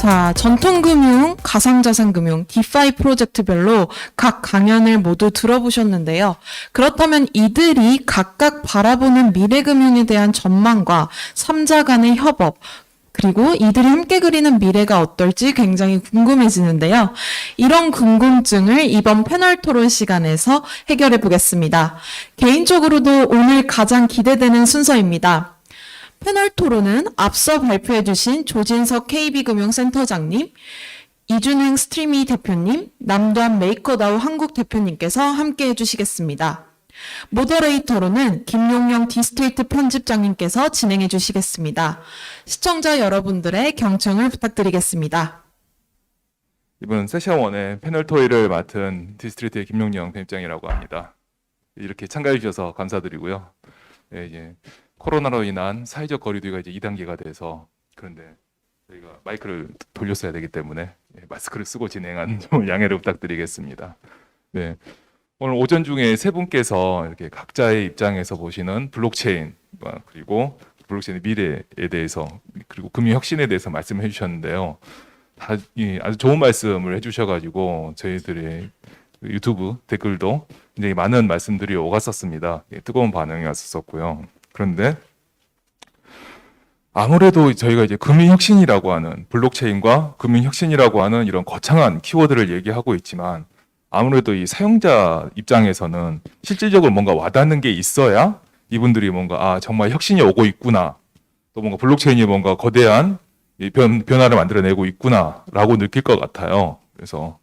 자, 전통금융, 가상자산금융, 디파이 프로젝트별로 각 강연을 모두 들어보셨는데요. 그렇다면 이들이 각각 바라보는 미래금융에 대한 전망과 3자 간의 협업, 그리고 이들이 함께 그리는 미래가 어떨지 굉장히 궁금해지는데요. 이런 궁금증을 이번 패널 토론 시간에서 해결해 보겠습니다. 개인적으로도 오늘 가장 기대되는 순서입니다. 패널 토론은 앞서 발표해 주신 조진석 KB금융센터장님, 이준행 스트리미 대표님, 남도한 메이커다우 한국 대표님께서 함께 해주시겠습니다. 모더레이터로는 김용영 디스트리트 편집장님께서 진행해 주시겠습니다. 시청자 여러분들의 경청을 부탁드리겠습니다. 이번 세션 1의 패널 토의를 맡은 디스트리트의 김용영 편집장이라고 합니다. 이렇게 참가해 주셔서 감사드리고요. 네, 이제 코로나로 인한 사회적 거리두기가 이제 2단계가 돼서 그런데 저희가 마이크를 돌렸어야 되기 때문에 마스크를 쓰고 진행한 좀 양해를 부탁드리겠습니다. 네. 오늘 오전 중에 세 분께서 이렇게 각자의 입장에서 보시는 블록체인 그리고 블록체인의 미래에 대해서 그리고 금융혁신에 대해서 말씀해 주셨는데요. 아주 좋은 말씀을 해주셔가지고 저희들의 유튜브 댓글도 굉장히 많은 말씀들이 오갔었습니다. 뜨거운 반응이 왔었고요. 그런데 아무래도 저희가 이제 금융혁신이라고 하는 블록체인과 금융혁신이라고 하는 이런 거창한 키워드를 얘기하고 있지만 아무래도 이 사용자 입장에서는 실질적으로 뭔가 와닿는 게 있어야 이분들이 뭔가 정말 혁신이 오고 있구나, 또 뭔가 블록체인이 뭔가 거대한 변화를 만들어내고 있구나라고 느낄 것 같아요. 그래서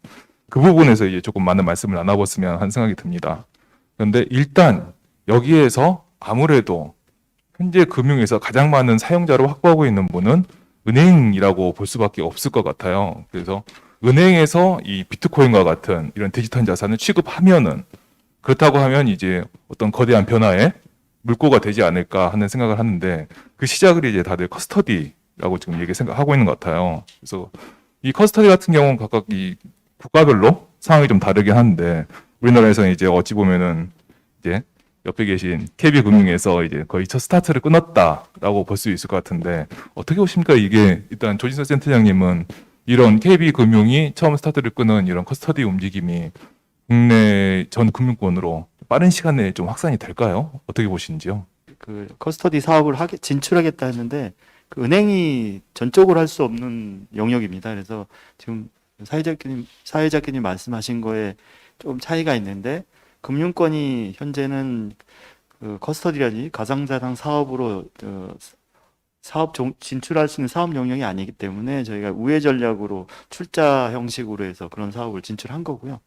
그 부분에서 이제 조금 많은 말씀을 나눠봤으면 하는 생각이 듭니다. 그런데 일단 여기에서 아무래도 현재 금융에서 가장 많은 사용자를 확보하고 있는 분은 은행이라고 볼 수밖에 없을 것 같아요. 그래서 은행에서 이 비트코인과 같은 이런 디지털 자산을 취급하면은 그렇다고 하면 이제 어떤 거대한 변화에 물꼬가 되지 않을까 하는 생각을 하는데 그 시작을 이제 다들 커스터디라고 지금 생각하고 있는 것 같아요. 그래서 이 커스터디 같은 경우는 각각 이 국가별로 상황이 좀 다르긴 한데 우리나라에서는 이제 어찌 보면은 이제 옆에 계신 KB금융에서 이제 거의 첫 스타트를 끊었다라고 볼 수 있을 것 같은데 어떻게 보십니까? 이게 일단 조진석 센터장님은 이런 KB금융이 처음 스타트를 끄는 이런 커스터디 움직임이 국내 전 금융권으로 빠른 시간 내에 좀 확산이 될까요? 어떻게 보시는지요? 그 커스터디 사업을 진출하겠다 했는데 그 은행이 전적으로 할 수 없는 영역입니다. 그래서 지금 사회자께님 말씀하신 거에 좀 차이가 있는데 금융권이 현재는 그 커스터디라든지 가상자산 사업으로 진출할 수 있는 사업 영역이 아니기 때문에 저희가 우회 전략으로 출자 형식으로 해서 그런 사업을 진출한 거고요.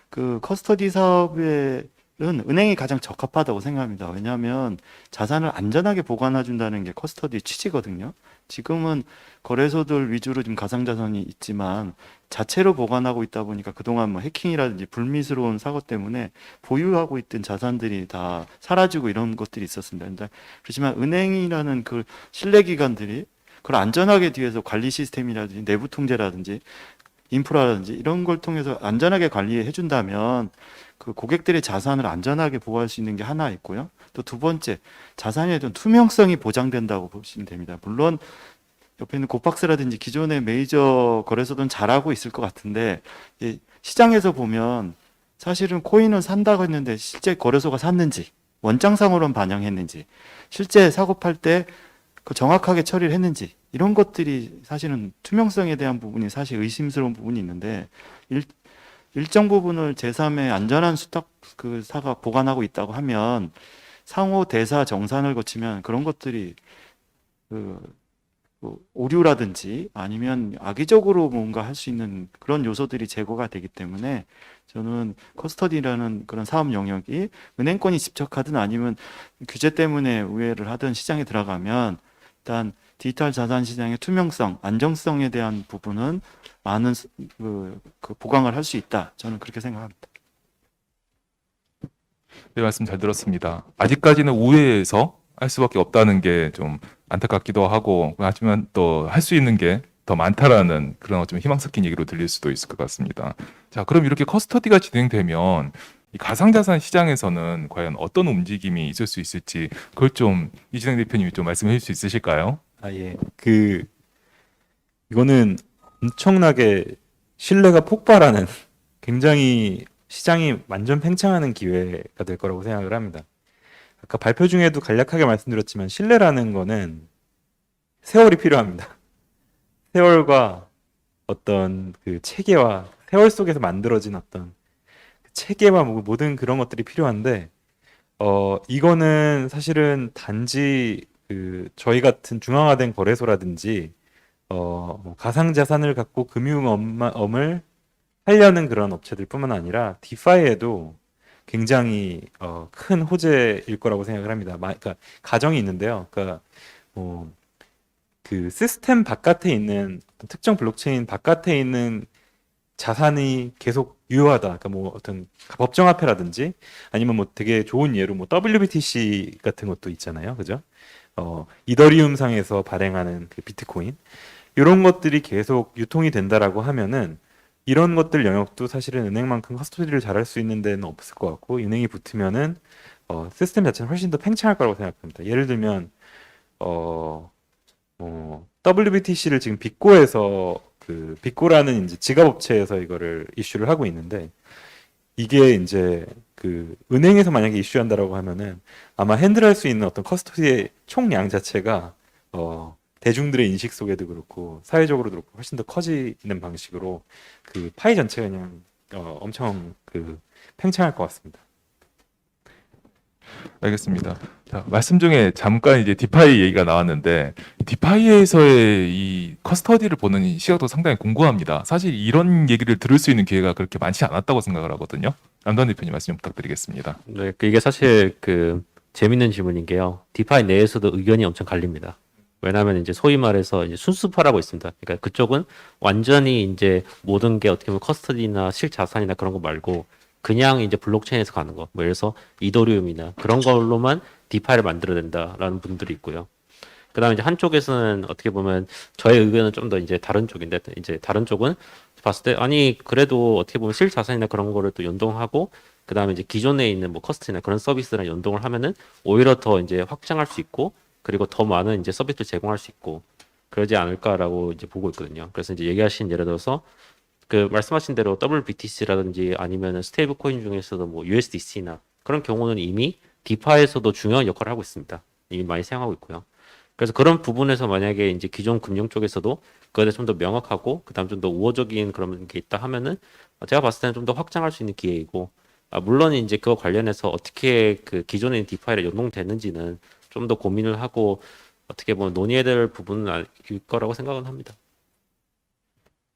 그 커스터디 사업에는 은행이 가장 적합하다고 생각합니다. 왜냐하면 자산을 안전하게 보관해 준다는 게 커스터디 취지거든요. 지금은 거래소들 위주로 지금 가상자산이 있지만 자체로 보관하고 있다 보니까 그동안 뭐 해킹이라든지 불미스러운 사고 때문에 보유하고 있던 자산들이 다 사라지고 이런 것들이 있었습니다. 그렇지만 은행이라는 그 신뢰기관들이 그걸 안전하게 뒤에서 관리 시스템이라든지 내부 통제라든지 인프라라든지 이런 걸 통해서 안전하게 관리해 준다면 그 고객들의 자산을 안전하게 보호할 수 있는 게 하나 있고요. 또 두 번째, 자산에 대한 투명성이 보장된다고 보시면 됩니다. 물론 옆에 있는 고팍스라든지 기존의 메이저 거래소들은 잘하고 있을 것 같은데 시장에서 보면 사실은 코인은 산다고 했는데 실제 거래소가 샀는지 원장상으로는 반영했는지 실제 사고 팔 때 그 정확하게 처리를 했는지 이런 것들이 사실은 투명성에 대한 부분이 사실 의심스러운 부분이 있는데 일정 부분을 제3의 안전한 사가 보관하고 있다고 하면 상호 대사 정산을 거치면 그런 것들이 오류라든지 아니면 악의적으로 뭔가 할 수 있는 그런 요소들이 제거가 되기 때문에 저는 커스터디라는 그런 사업 영역이 은행권이 집착하든 아니면 규제 때문에 우회를 하든 시장에 들어가면 일단 디지털 자산 시장의 투명성, 안정성에 대한 부분은 많은 그 보강을 할 수 있다. 저는 그렇게 생각합니다. 네, 말씀 잘 들었습니다. 아직까지는 우회에서 할 수밖에 없다는 게 좀 안타깝기도 하고 하지만 또 할 수 있는 게 더 많다라는 그런 좀 희망 섞인 얘기로 들릴 수도 있을 것 같습니다. 자, 그럼 이렇게 커스터디가 진행되면 이 가상자산 시장에서는 과연 어떤 움직임이 있을 수 있을지 그걸 좀 이진행 대표님이 좀 말씀해 줄 수 있으실까요? 예. 이거는 엄청나게 신뢰가 폭발하는 굉장히 시장이 완전 팽창하는 기회가 될 거라고 생각을 합니다. 아까 발표 중에도 간략하게 말씀드렸지만 신뢰라는 거는 세월이 필요합니다. 세월과 어떤 그 체계와 세월 속에서 만들어진 어떤 그 체계와 모든 그런 것들이 필요한데 이거는 사실은 단지 그 저희 같은 중앙화된 거래소라든지 뭐 가상자산을 갖고 금융업을 하려는 그런 업체들뿐만 아니라 디파이에도 굉장히 큰 호재일 거라고 생각을 합니다. 그러니까 가정이 있는데요. 그러니까 뭐 그 시스템 바깥에 있는 어떤 특정 블록체인 바깥에 있는 자산이 계속 유효하다. 그러니까 뭐 어떤 법정화폐라든지 아니면 뭐 되게 좋은 예로 뭐 WBTC 같은 것도 있잖아요. 그죠? 이더리움 상에서 발행하는 그 비트코인 이런 것들이 계속 유통이 된다라고 하면은 이런 것들 영역도 사실은 은행만큼 커스토디를 잘할 수 있는 데는 없을 것 같고 은행이 붙으면은 시스템 자체는 훨씬 더 팽창할 거라고 생각합니다. 예를 들면 WBTC를 지금 빅고에서 그 빅고라는 이제 지갑업체에서 이거를 이슈를 하고 있는데 이게 이제 그 은행에서 만약에 이슈한다라고 하면은 아마 핸들할 수 있는 어떤 커스토디의 총량 자체가 대중들의 인식 속에도 그렇고 사회적으로도 그렇고 훨씬 더 커지는 방식으로 그 파이 전체가 그냥 엄청 그 팽창할 것 같습니다. 알겠습니다. 자, 말씀 중에 잠깐 이제 디파이 얘기가 나왔는데 디파이에서의 이 커스터디를 보는 이 시각도 상당히 궁금합니다. 사실 이런 얘기를 들을 수 있는 기회가 그렇게 많지 않았다고 생각을 하거든요. 남도환 대표님 말씀 좀 부탁드리겠습니다. 네, 이게 사실 그 재밌는 질문인 게요. 디파이 내에서도 의견이 엄청 갈립니다. 왜냐하면 이제 소위 말해서 이제 순수파라고 있습니다. 그러니까 그쪽은 완전히 이제 모든 게 어떻게 보면 커스터디나 실자산이나 그런 거 말고 그냥 이제 블록체인에서 가는 거. 뭐 예를 들어서 이더리움이나 그런 걸로만 디파이를 만들어야 된다라는 분들이 있고요. 그다음에 이제 한쪽에서는 어떻게 보면 저의 의견은 좀 더 이제 다른 쪽인데 이제 다른 쪽은 봤을 때 아니 그래도 어떻게 보면 실자산이나 그런 거를 또 연동하고 그다음에 이제 기존에 있는 뭐 커스트나 그런 서비스랑 연동을 하면은 오히려 더 이제 확장할 수 있고 그리고 더 많은 이제 서비스를 제공할 수 있고 그러지 않을까라고 이제 보고 있거든요. 그래서 이제 얘기하신 예를 들어서 그 말씀하신 대로 WBTC라든지 아니면 스테이블 코인 중에서도 뭐 USDC나 그런 경우는 이미 디파에서도 중요한 역할을 하고 있습니다. 이미 많이 사용하고 있고요. 그래서 그런 부분에서 만약에 이제 기존 금융 쪽에서도 그거에 대해 좀 더 명확하고 그다음 좀 더 우호적인 그런 게 있다 하면은 제가 봤을 때는 좀 더 확장할 수 있는 기회이고 물론 이제 그거 관련해서 어떻게 그 기존의 디파이를 연동되는지는 좀 더 고민을 하고 어떻게 보면 논의해야 될 부분은 아닐 거라고 생각은 합니다.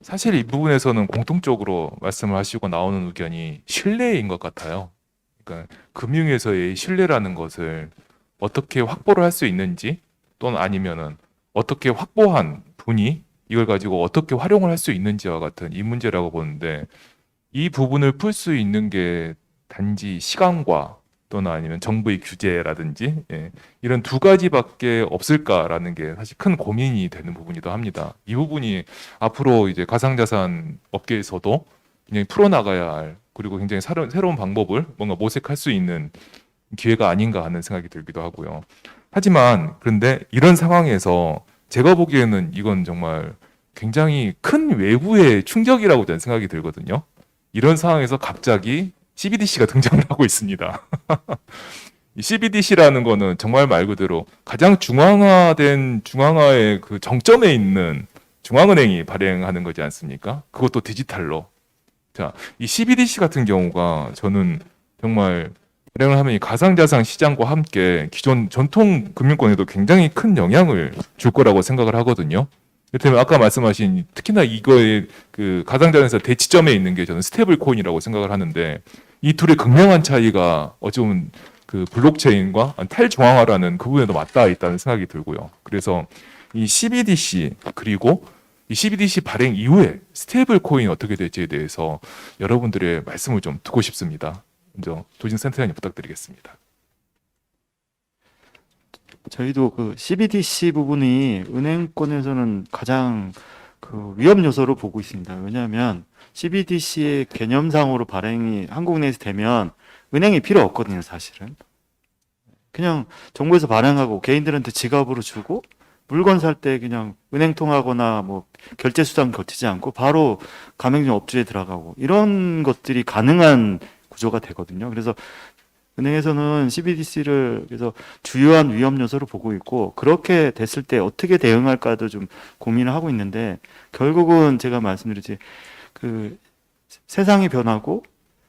사실 이 부분에서는 공통적으로 말씀을 하시고 나오는 의견이 신뢰인 것 같아요. 그러니까 금융에서의 신뢰라는 것을 어떻게 확보를 할 수 있는지 또는 아니면은 어떻게 확보한 분이 이걸 가지고 어떻게 활용을 할 수 있는지와 같은 이 문제라고 보는데 이 부분을 풀 수 있는 게 단지 시간과 또는 아니면 정부의 규제라든지 이런 두 가지밖에 없을까라는 게 사실 큰 고민이 되는 부분이기도 합니다. 이 부분이 앞으로 이제 가상자산 업계에서도 굉장히 풀어나가야 할 그리고 굉장히 새로운 방법을 뭔가 모색할 수 있는 기회가 아닌가 하는 생각이 들기도 하고요. 하지만 그런데 이런 상황에서 제가 보기에는 이건 정말 굉장히 큰 외부의 충격이라고 저는 생각이 들거든요. 이런 상황에서 갑자기 CBDC가 등장을 하고 있습니다. 이 CBDC라는 거는 정말 말 그대로 가장 중앙화의 그 정점에 있는 중앙은행이 발행하는 거지 않습니까? 그것도 디지털로. 자, 이 CBDC 같은 경우가 저는 정말 발행을 하면 이 가상자산 시장과 함께 기존 전통 금융권에도 굉장히 큰 영향을 줄 거라고 생각을 하거든요. 이를테면 아까 말씀하신 특히나 이거의 그 가상자산에서 대치점에 있는 게 저는 스테이블 코인이라고 생각을 하는데 이 둘의 극명한 차이가 어찌 보면 그 블록체인과 탈중앙화라는 그 부분에도 맞닿아 있다는 생각이 들고요. 그래서 이 CBDC 그리고 이 CBDC 발행 이후에 스테이블 코인이 어떻게 될지에 대해서 여러분들의 말씀을 좀 듣고 싶습니다. 먼저 조진 센터장님 부탁드리겠습니다. 저희도 그 CBDC 부분이 은행권에서는 가장 그 위험 요소로 보고 있습니다. 왜냐하면 CBDC의 개념상으로 발행이 한국 내에서 되면 은행이 필요 없거든요, 사실은. 그냥 정부에서 발행하고 개인들한테 지갑으로 주고 물건 살 때 그냥 은행 통하거나 뭐 결제 수단 거치지 않고 바로 가맹점 업주에 들어가고 이런 것들이 가능한 구조가 되거든요. 그래서 은행에서는 CBDC를 그래서 주요한 위험 요소로 보고 있고 그렇게 됐을 때 어떻게 대응할까도 좀 고민을 하고 있는데 결국은 제가 말씀드렸지 그 세상이 변하고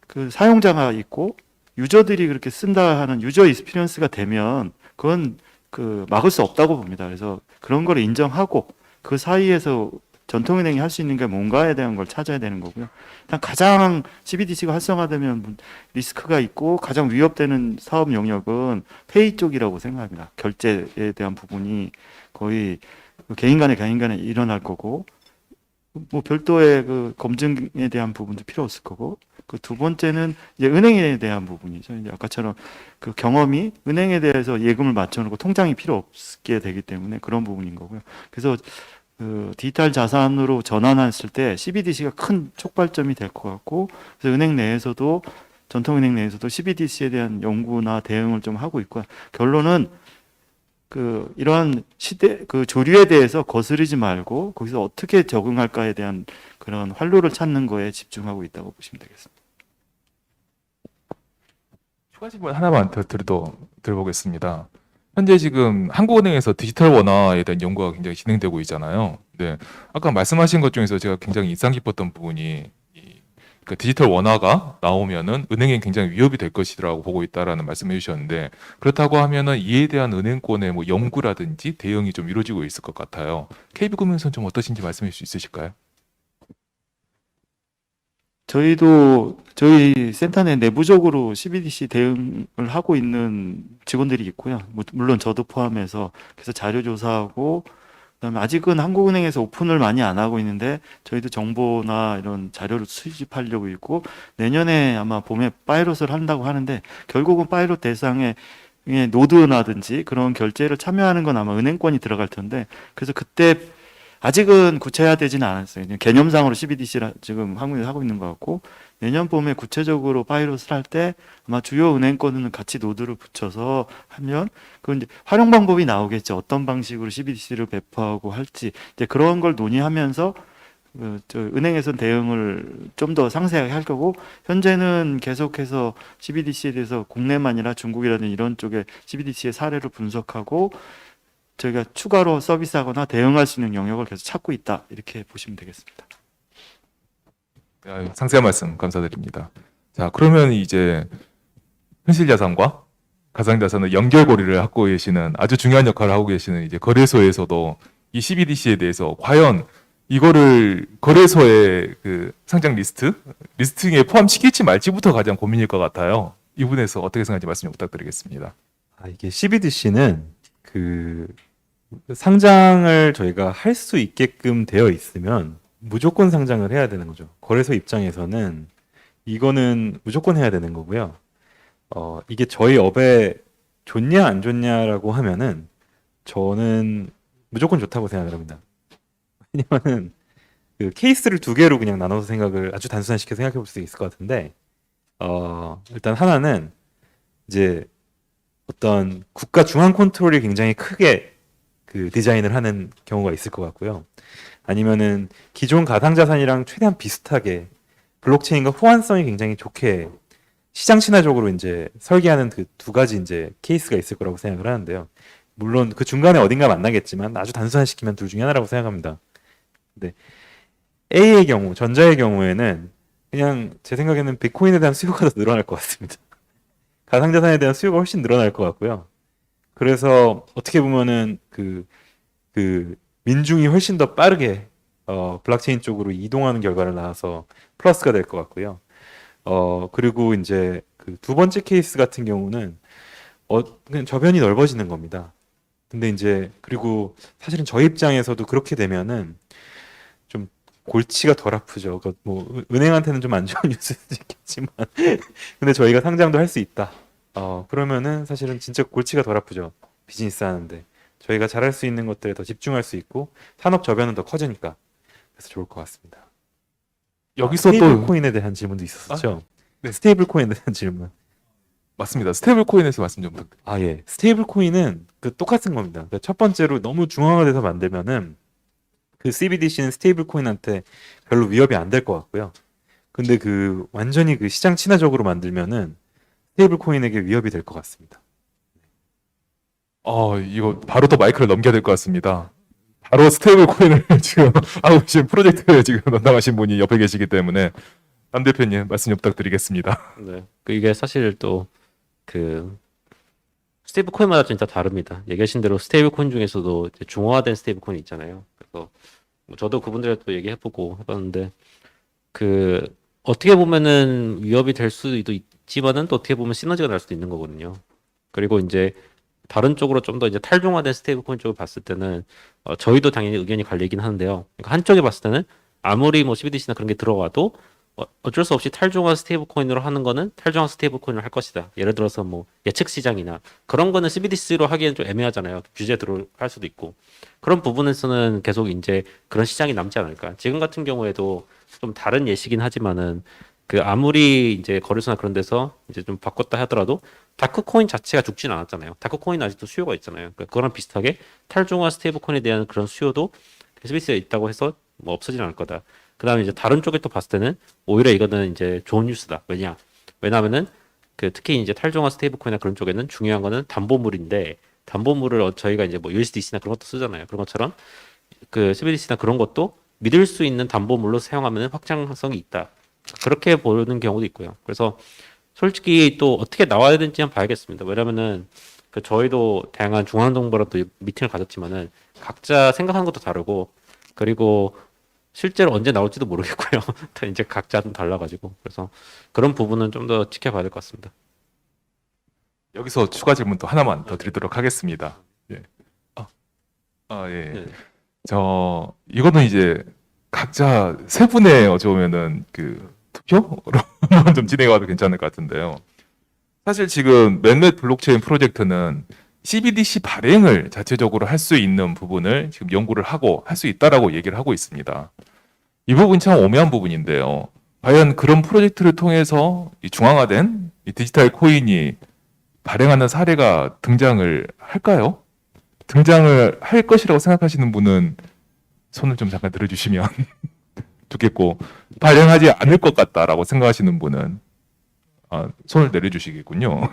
그 사용자가 있고 유저들이 그렇게 쓴다 하는 유저 익스피리언스가 되면 그건 그 막을 수 없다고 봅니다. 그래서 그런 걸 인정하고 그 사이에서 전통은행이 할 수 있는 게 뭔가에 대한 걸 찾아야 되는 거고요. 일단 가장 CBDC가 활성화되면 리스크가 있고 가장 위협되는 사업 영역은 페이 쪽이라고 생각합니다. 결제에 대한 부분이 거의 개인 간에 일어날 거고 뭐 별도의 그 검증에 대한 부분도 필요 없을 거고 그 두 번째는 이제 은행에 대한 부분이죠. 이제 아까처럼 그 경험이 은행에 대해서 예금을 맞춰놓고 통장이 필요 없게 되기 때문에 그런 부분인 거고요. 그래서 그 디지털 자산으로 전환했을 때 CBDC가 큰 촉발점이 될 것 같고 그래서 은행 내에서도 전통은행 내에서도 CBDC에 대한 연구나 대응을 좀 하고 있고요. 결론은 그 이러한 시대 그 조류에 대해서 거스르지 말고 거기서 어떻게 적응할까에 대한 그런 활로를 찾는 거에 집중하고 있다고 보시면 되겠습니다. 추가 질문 하나만 더 들어보겠습니다. 현재 지금 한국은행에서 디지털 원화에 대한 연구가 굉장히 진행되고 있잖아요. 네, 아까 말씀하신 것 중에서 제가 굉장히 인상 깊었던 부분이 그 디지털 원화가 나오면은 은행에 굉장히 위협이 될 것이라고 보고 있다라는 말씀해 주셨는데 그렇다고 하면은 이에 대한 은행권의 뭐 연구라든지 대응이 좀 이루어지고 있을 것 같아요. KB금융에서는 좀 어떠신지 말씀해 주실 수 있으실까요? 저희도 저희 센터 내 내부적으로 CBDC 대응을 하고 있는 직원들이 있고요. 물론 저도 포함해서 그래서 자료 조사하고 그다음에 아직은 한국은행에서 오픈을 많이 안 하고 있는데 저희도 정보나 이런 자료를 수집하려고 있고 내년에 아마 봄에 파이롯을 한다고 하는데 결국은 파이롯 대상에 노드나든지 그런 결제를 참여하는 건 아마 은행권이 들어갈 텐데 그래서 그때 아직은 구체화되지는 않았어요. 그냥 개념상으로 CBDC를 지금 한국에서 하고 있는 것 같고 내년 봄에 구체적으로 파이롯을 할 때 아마 주요 은행권은 같이 노드를 붙여서 하면 그 이제 활용 방법이 나오겠죠. 어떤 방식으로 CBDC를 배포하고 할지 이제 그런 걸 논의하면서 저 은행에서는 대응을 좀 더 상세하게 할 거고 현재는 계속해서 CBDC에 대해서 국내만 아니라 중국이라든지 이런 쪽에 CBDC의 사례를 분석하고 저희가 추가로 서비스하거나 대응할 수 있는 영역을 계속 찾고 있다 이렇게 보시면 되겠습니다. 상세한 말씀 감사드립니다. 자, 그러면 이제 현실자산과 가상자산의 연결고리를 하고 계시는 아주 중요한 역할을 하고 계시는 이제 거래소에서도 이 CBDC에 대해서 과연 이거를 거래소의 그 상장 리스팅에 포함시킬지 말지부터 가장 고민일 것 같아요. 이 부분에서 어떻게 생각하는지 말씀 좀 부탁드리겠습니다. 이게 CBDC는 그 상장을 저희가 할 수 있게끔 되어 있으면 무조건 상장을 해야 되는 거죠. 거래소 입장에서는 이거는 무조건 해야 되는 거고요. 이게 저희 업에 좋냐 안 좋냐라고 하면은 저는 무조건 좋다고 생각을 합니다. 왜냐면은 그 케이스를 두 개로 그냥 나눠서 생각을 아주 단순화시켜 생각해 볼 수 있을 것 같은데 일단 하나는 이제 어떤 국가 중앙 컨트롤이 굉장히 크게 그 디자인을 하는 경우가 있을 것 같고요. 아니면은 기존 가상자산이랑 최대한 비슷하게 블록체인과 호환성이 굉장히 좋게 시장 친화적으로 이제 설계하는 그 두 가지 이제 케이스가 있을 거라고 생각을 하는데요. 물론 그 중간에 어딘가 만나겠지만 아주 단순화시키면 둘 중에 하나라고 생각합니다. 근데 A의 경우, 전자의 경우에는 그냥 제 생각에는 비트코인에 대한 수요가 더 늘어날 것 같습니다. 가상자산에 대한 수요가 훨씬 늘어날 것 같고요. 그래서 어떻게 보면은 그 민중이 훨씬 더 빠르게 블록체인 쪽으로 이동하는 결과를 낳아서 플러스가 될 것 같고요. 그리고 이제 그 두 번째 케이스 같은 경우는 그냥 저변이 넓어지는 겁니다. 근데 이제 그리고 사실은 저희 입장에서도 그렇게 되면은 좀 골치가 덜 아프죠. 뭐 은행한테는 좀 안 좋은 뉴스일 수도 있겠지만 근데 저희가 상장도 할 수 있다. 그러면은 사실은 진짜 골치가 덜 아프죠. 비즈니스 하는데. 저희가 잘할 수 있는 것들에 더 집중할 수 있고 산업 저변은 더 커지니까 그래서 좋을 것 같습니다. 여기서 또 스테이블 코인에 대한 질문도 있었죠. 네. 스테이블 코인에 대한 질문. 맞습니다. 스테이블 코인에서 말씀 좀 부탁드립니다. 아, 예. 스테이블 코인은 그 똑같은 겁니다. 그러니까 첫 번째로 너무 중앙화돼서 만들면은 그 CBDC는 스테이블 코인한테 별로 위협이 안 될 것 같고요. 근데 그 완전히 그 시장 친화적으로 만들면은 스테이블 코인에게 위협이 될 것 같습니다. 이거 바로 또 마이크를 넘겨야 될 것 같습니다. 바로 스테이블 코인을 지금 하고 계신 프로젝트에 지금 담당하신 분이 옆에 계시기 때문에 남 대표님 말씀 좀 부탁드리겠습니다. 네. 이게 사실 또 그 스테이블 코인마다 진짜 다릅니다. 얘기하신 대로 스테이블 코인 중에서도 이제 중화화된 스테이블 코인이 있잖아요. 그래서 뭐 저도 그분들한테 얘기해보고 해봤는데 그 어떻게 보면은 위협이 될 수도 있지만은 또 어떻게 보면 시너지가 날 수도 있는 거거든요. 그리고 이제 다른 쪽으로 좀 더 이제 탈중화된 스테이블 코인 쪽을 봤을 때는 저희도 당연히 의견이 갈리긴 하는데요. 그러니까 한쪽에 봤을 때는 아무리 뭐 CBDC나 그런 게 들어와도 어쩔 수 없이 탈중화 스테이블 코인으로 하는 거는 탈중화 스테이블 코인을 할 것이다. 예를 들어서 뭐 예측 시장이나 그런 거는 CBDC로 하기엔 좀 애매하잖아요. 규제 들어갈 수도 있고. 그런 부분에서는 계속 이제 그런 시장이 남지 않을까. 지금 같은 경우에도 좀 다른 예시긴 하지만은 그 아무리 이제 거래소나 그런 데서 이제 좀 바꿨다 하더라도 다크 코인 자체가 죽진 않았잖아요. 다크 코인 아직도 수요가 있잖아요. 그러니까 그거랑 비슷하게 탈중화 스테이블 코인에 대한 그런 수요도 SBC에 있다고 해서 뭐 없어지진 않을 거다. 그다음에 이제 다른 쪽에 또 봤을 때는 오히려 이거는 이제 좋은 뉴스다. 왜냐하면은 그 특히 이제 탈중화 스테이블 코인이나 그런 쪽에는 중요한 거는 담보물인데 담보물을 저희가 이제 뭐 USDC나 그런 것도 쓰잖아요. 그런 것처럼 그 CBDC나 그런 것도 믿을 수 있는 담보물로 사용하면 확장성이 있다. 그렇게 보는 경우도 있고요. 그래서 솔직히 또 어떻게 나와야 되는지 한번 봐야겠습니다. 왜냐면은 그 저희도 다양한 중앙정부랑 또 미팅을 가졌지만은 각자 생각하는 것도 다르고 그리고 실제로 언제 나올지도 모르겠고요. 다 이제 각자 좀 달라가지고 그래서 그런 부분은 좀 더 지켜봐야 될 것 같습니다. 여기서 추가 질문 또 하나만 더 드리도록 하겠습니다. 예. 예. 네. 이거는 이제 각자 세 분의 어찌 보면은 그 투표로 좀 진행해봐도 괜찮을 것 같은데요. 사실 지금 몇몇 블록체인 프로젝트는 CBDC 발행을 자체적으로 할 수 있는 부분을 지금 연구를 하고 할 수 있다라고 얘기를 하고 있습니다. 이 부분이 참 오묘한 부분인데요. 과연 그런 프로젝트를 통해서 이 중앙화된 이 디지털 코인이 발행하는 사례가 등장을 할까요? 등장을 할 것이라고 생각하시는 분은 손을 좀 잠깐 들어주시면 좋겠고, 발행하지 않을 것 같다라고 생각하시는 분은 손을 내려주시겠군요.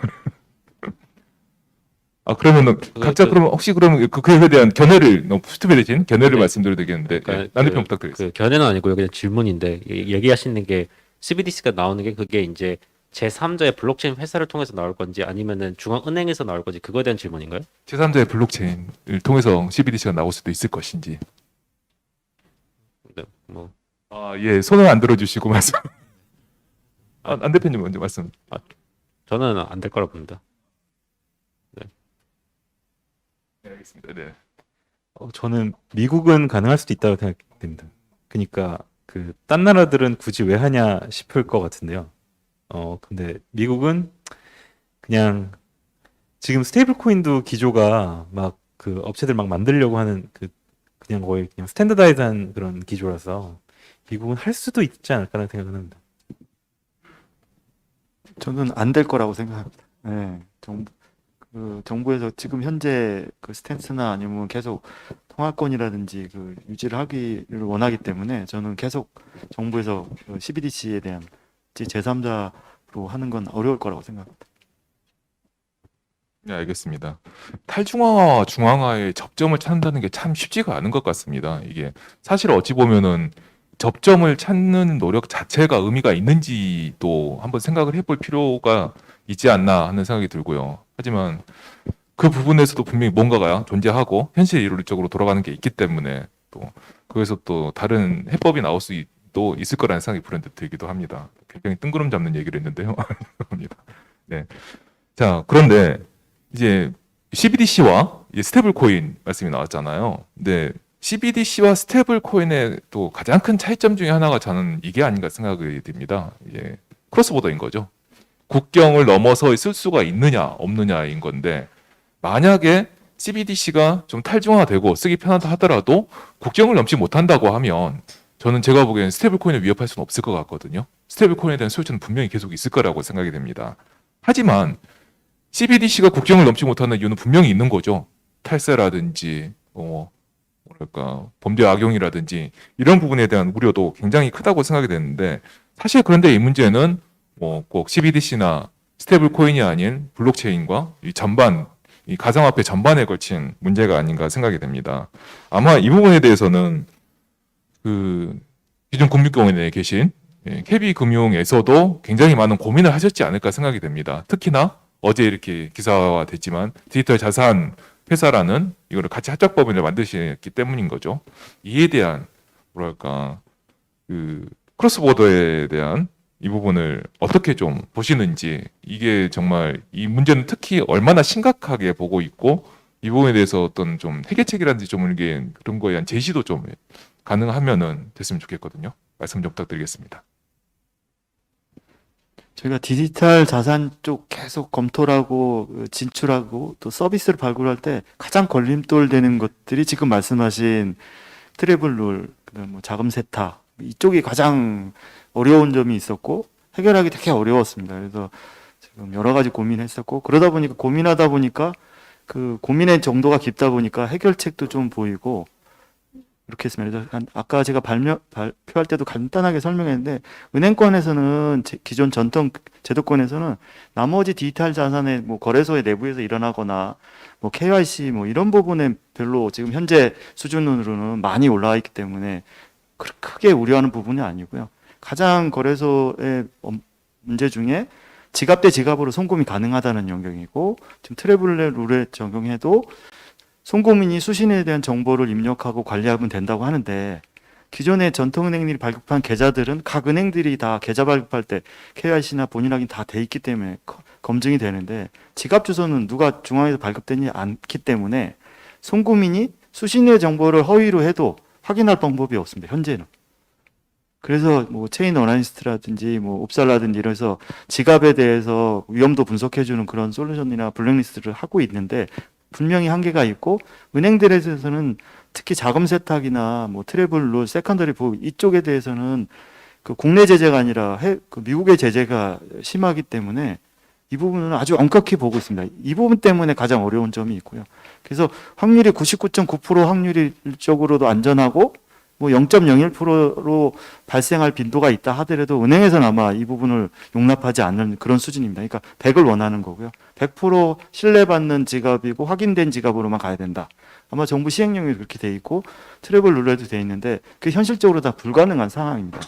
그러면은 각자 그러면 혹시 그러면 그에 대한 견해를 너무 수습에 대신 견해를 네. 말씀드려도 되겠는데 남 대표 부탁드리겠습니다. 그 견해는 아니고요. 그냥 질문인데 얘기하시는 게 CBDC가 나오는 게 그게 이제 제3자의 블록체인 회사를 통해서 나올 건지 아니면은 중앙은행에서 나올 건지 그거에 대한 질문인가요? 제3자의 블록체인을 통해서 CBDC가 나올 수도 있을 것인지. 네, 뭐 예, 손을 안 들어주시고 말씀. 안 대표님 먼저 말씀. 저는 안 될 거라 봅니다. 네, 알겠습니다. 네. 저는 미국은 가능할 수도 있다고 생각됩니다. 그러니까 그 딴 나라들은 굳이 왜 하냐 싶을 것 같은데요. 근데 미국은 그냥 지금 스테이블 코인도 기조가 막 그 업체들 막 만들려고 하는 그냥 거의 그냥 스탠다다이즈한 그런 기조라서 미국은 할 수도 있지 않을까라는 생각을 합니다. 저는 안 될 거라고 생각합니다. 네, 정부에서 지금 현재 그 스탠스나 아니면 계속 통화권이라든지 그 유지를 하기를 원하기 때문에 저는 계속 정부에서 CBDC에 대한 제3자로 하는 건 어려울 거라고 생각합니다. 네, 알겠습니다. 탈중앙화와 중앙화의 접점을 찾는다는 게 참 쉽지가 않은 것 같습니다. 이게 사실 어찌 보면은 접점을 찾는 노력 자체가 의미가 있는지도 한번 생각을 해볼 필요가 있지 않나 하는 생각이 들고요. 하지만 그 부분에서도 분명히 뭔가가 존재하고 현실 이론적으로 돌아가는 게 있기 때문에 또 거기서 또 다른 해법이 나올 수도 있을 거라는 생각이 불현듯 들기도 합니다. 굉장히 뜬구름 잡는 얘기를 했는데요. 죄송합니다. 네. 자, 그런데 이제 CBDC와 스테이블 코인 말씀이 나왔잖아요. 근데 CBDC와 스테이블 코인의 또 가장 큰 차이점 중에 하나가 저는 이게 아닌가 생각이 듭니다. 이게 크로스보더인 거죠. 국경을 넘어서 쓸 수가 있느냐 없느냐인 건데 만약에 CBDC가 좀 탈중화되고 쓰기 편하다 하더라도 국경을 넘지 못한다고 하면 저는 제가 보기엔 스테이블 코인을 위협할 수는 없을 것 같거든요. 스테이블 코인에 대한 소유처는 분명히 계속 있을 거라고 생각이 됩니다. 하지만 CBDC가 국경을 넘지 못하는 이유는 분명히 있는 거죠. 탈세라든지 뭐랄까 범죄 악용이라든지 이런 부분에 대한 우려도 굉장히 크다고 생각이 되는데 사실 그런데 이 문제는 뭐 꼭 CBDC나 스테이블 코인이 아닌 블록체인과 이 전반 이 가상화폐 전반에 걸친 문제가 아닌가 생각이 됩니다. 아마 이 부분에 대해서는 그 기존 금융권에 계신 KB금융에서도 굉장히 많은 고민을 하셨지 않을까 생각이 됩니다. 특히나 어제 이렇게 기사화 됐지만 디지털 자산 회사라는 이거를 같이 합작법인을 만드셨기 때문인 거죠. 이에 대한 뭐랄까 그 크로스보더에 대한 이 부분을 어떻게 좀 보시는지 이게 정말 이 문제는 특히 얼마나 심각하게 보고 있고 이 부분에 대해서 어떤 좀 해결책이라든지 좀 이게 그런 거에 대한 제시도 좀 가능하면은 됐으면 좋겠거든요. 말씀 좀 부탁드리겠습니다. 저희가 디지털 자산 쪽 계속 검토를 하고 진출하고 또 서비스를 발굴할 때 가장 걸림돌 되는 것들이 지금 말씀하신 트래블 룰, 그다음 뭐 자금 세탁 이쪽이 가장 어려운 점이 있었고 해결하기 되게 어려웠습니다. 그래서 지금 여러 가지 고민했었고 그러다 보니까 고민하다 보니까 그 고민의 정도가 깊다 보니까 해결책도 좀 보이고 이렇게 했습니다. 그래서 아까 제가 발표할 때도 간단하게 설명했는데 은행권에서는 기존 전통 제도권에서는 나머지 디지털 자산의 뭐 거래소의 내부에서 일어나거나 뭐 KYC 뭐 이런 부분에 별로 지금 현재 수준으로는 많이 올라와 있기 때문에 크게 우려하는 부분이 아니고요. 가장 거래소의 문제 중에 지갑 대 지갑으로 송금이 가능하다는 영역이고 지금 트래블 룰에 적용해도 송금인이 수신에 대한 정보를 입력하고 관리하면 된다고 하는데 기존의 전통은행들이 발급한 계좌들은 각 은행들이 다 계좌 발급할 때 KYC나 본인 확인 다 돼 있기 때문에 검증이 되는데 지갑 주소는 누가 중앙에서 발급되지 않기 때문에 송금인이 수신의 정보를 허위로 해도 확인할 방법이 없습니다. 현재는. 그래서 뭐 체인 어나리스트라든지 뭐 옵살라든지 이래서 지갑에 대해서 위험도 분석해주는 그런 솔루션이나 블랙리스트를 하고 있는데 분명히 한계가 있고 은행들에서는 특히 자금 세탁이나 뭐 트래블 룰, 세컨더리 보호 이쪽에 대해서는 그 국내 제재가 아니라 그 미국의 제재가 심하기 때문에 이 부분은 아주 엄격히 보고 있습니다. 이 부분 때문에 가장 어려운 점이 있고요. 그래서 확률이 99.9% 확률적으로도 안전하고 뭐 0.01%로 발생할 빈도가 있다 하더라도 은행에서는 아마 이 부분을 용납하지 않는 그런 수준입니다. 그러니까 100을 원하는 거고요. 100% 신뢰받는 지갑이고 확인된 지갑으로만 가야 된다. 아마 정부 시행령이 그렇게 돼 있고 트래블 룰에도 돼 있는데 그게 현실적으로 다 불가능한 상황입니다.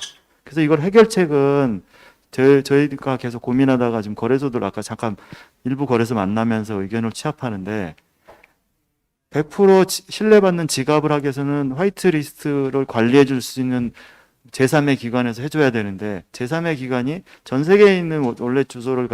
그래서 이걸 해결책은 저희가 계속 고민하다가 지금 거래소들 아까 잠깐 일부 거래소 만나면서 의견을 취합하는데 100% 신뢰받는 지갑을 하기 위해서는 화이트리스트를 관리해 줄 수 있는 제3의 기관에서 해줘야 되는데 제3의 기관이 전 세계에 있는 원래 주소를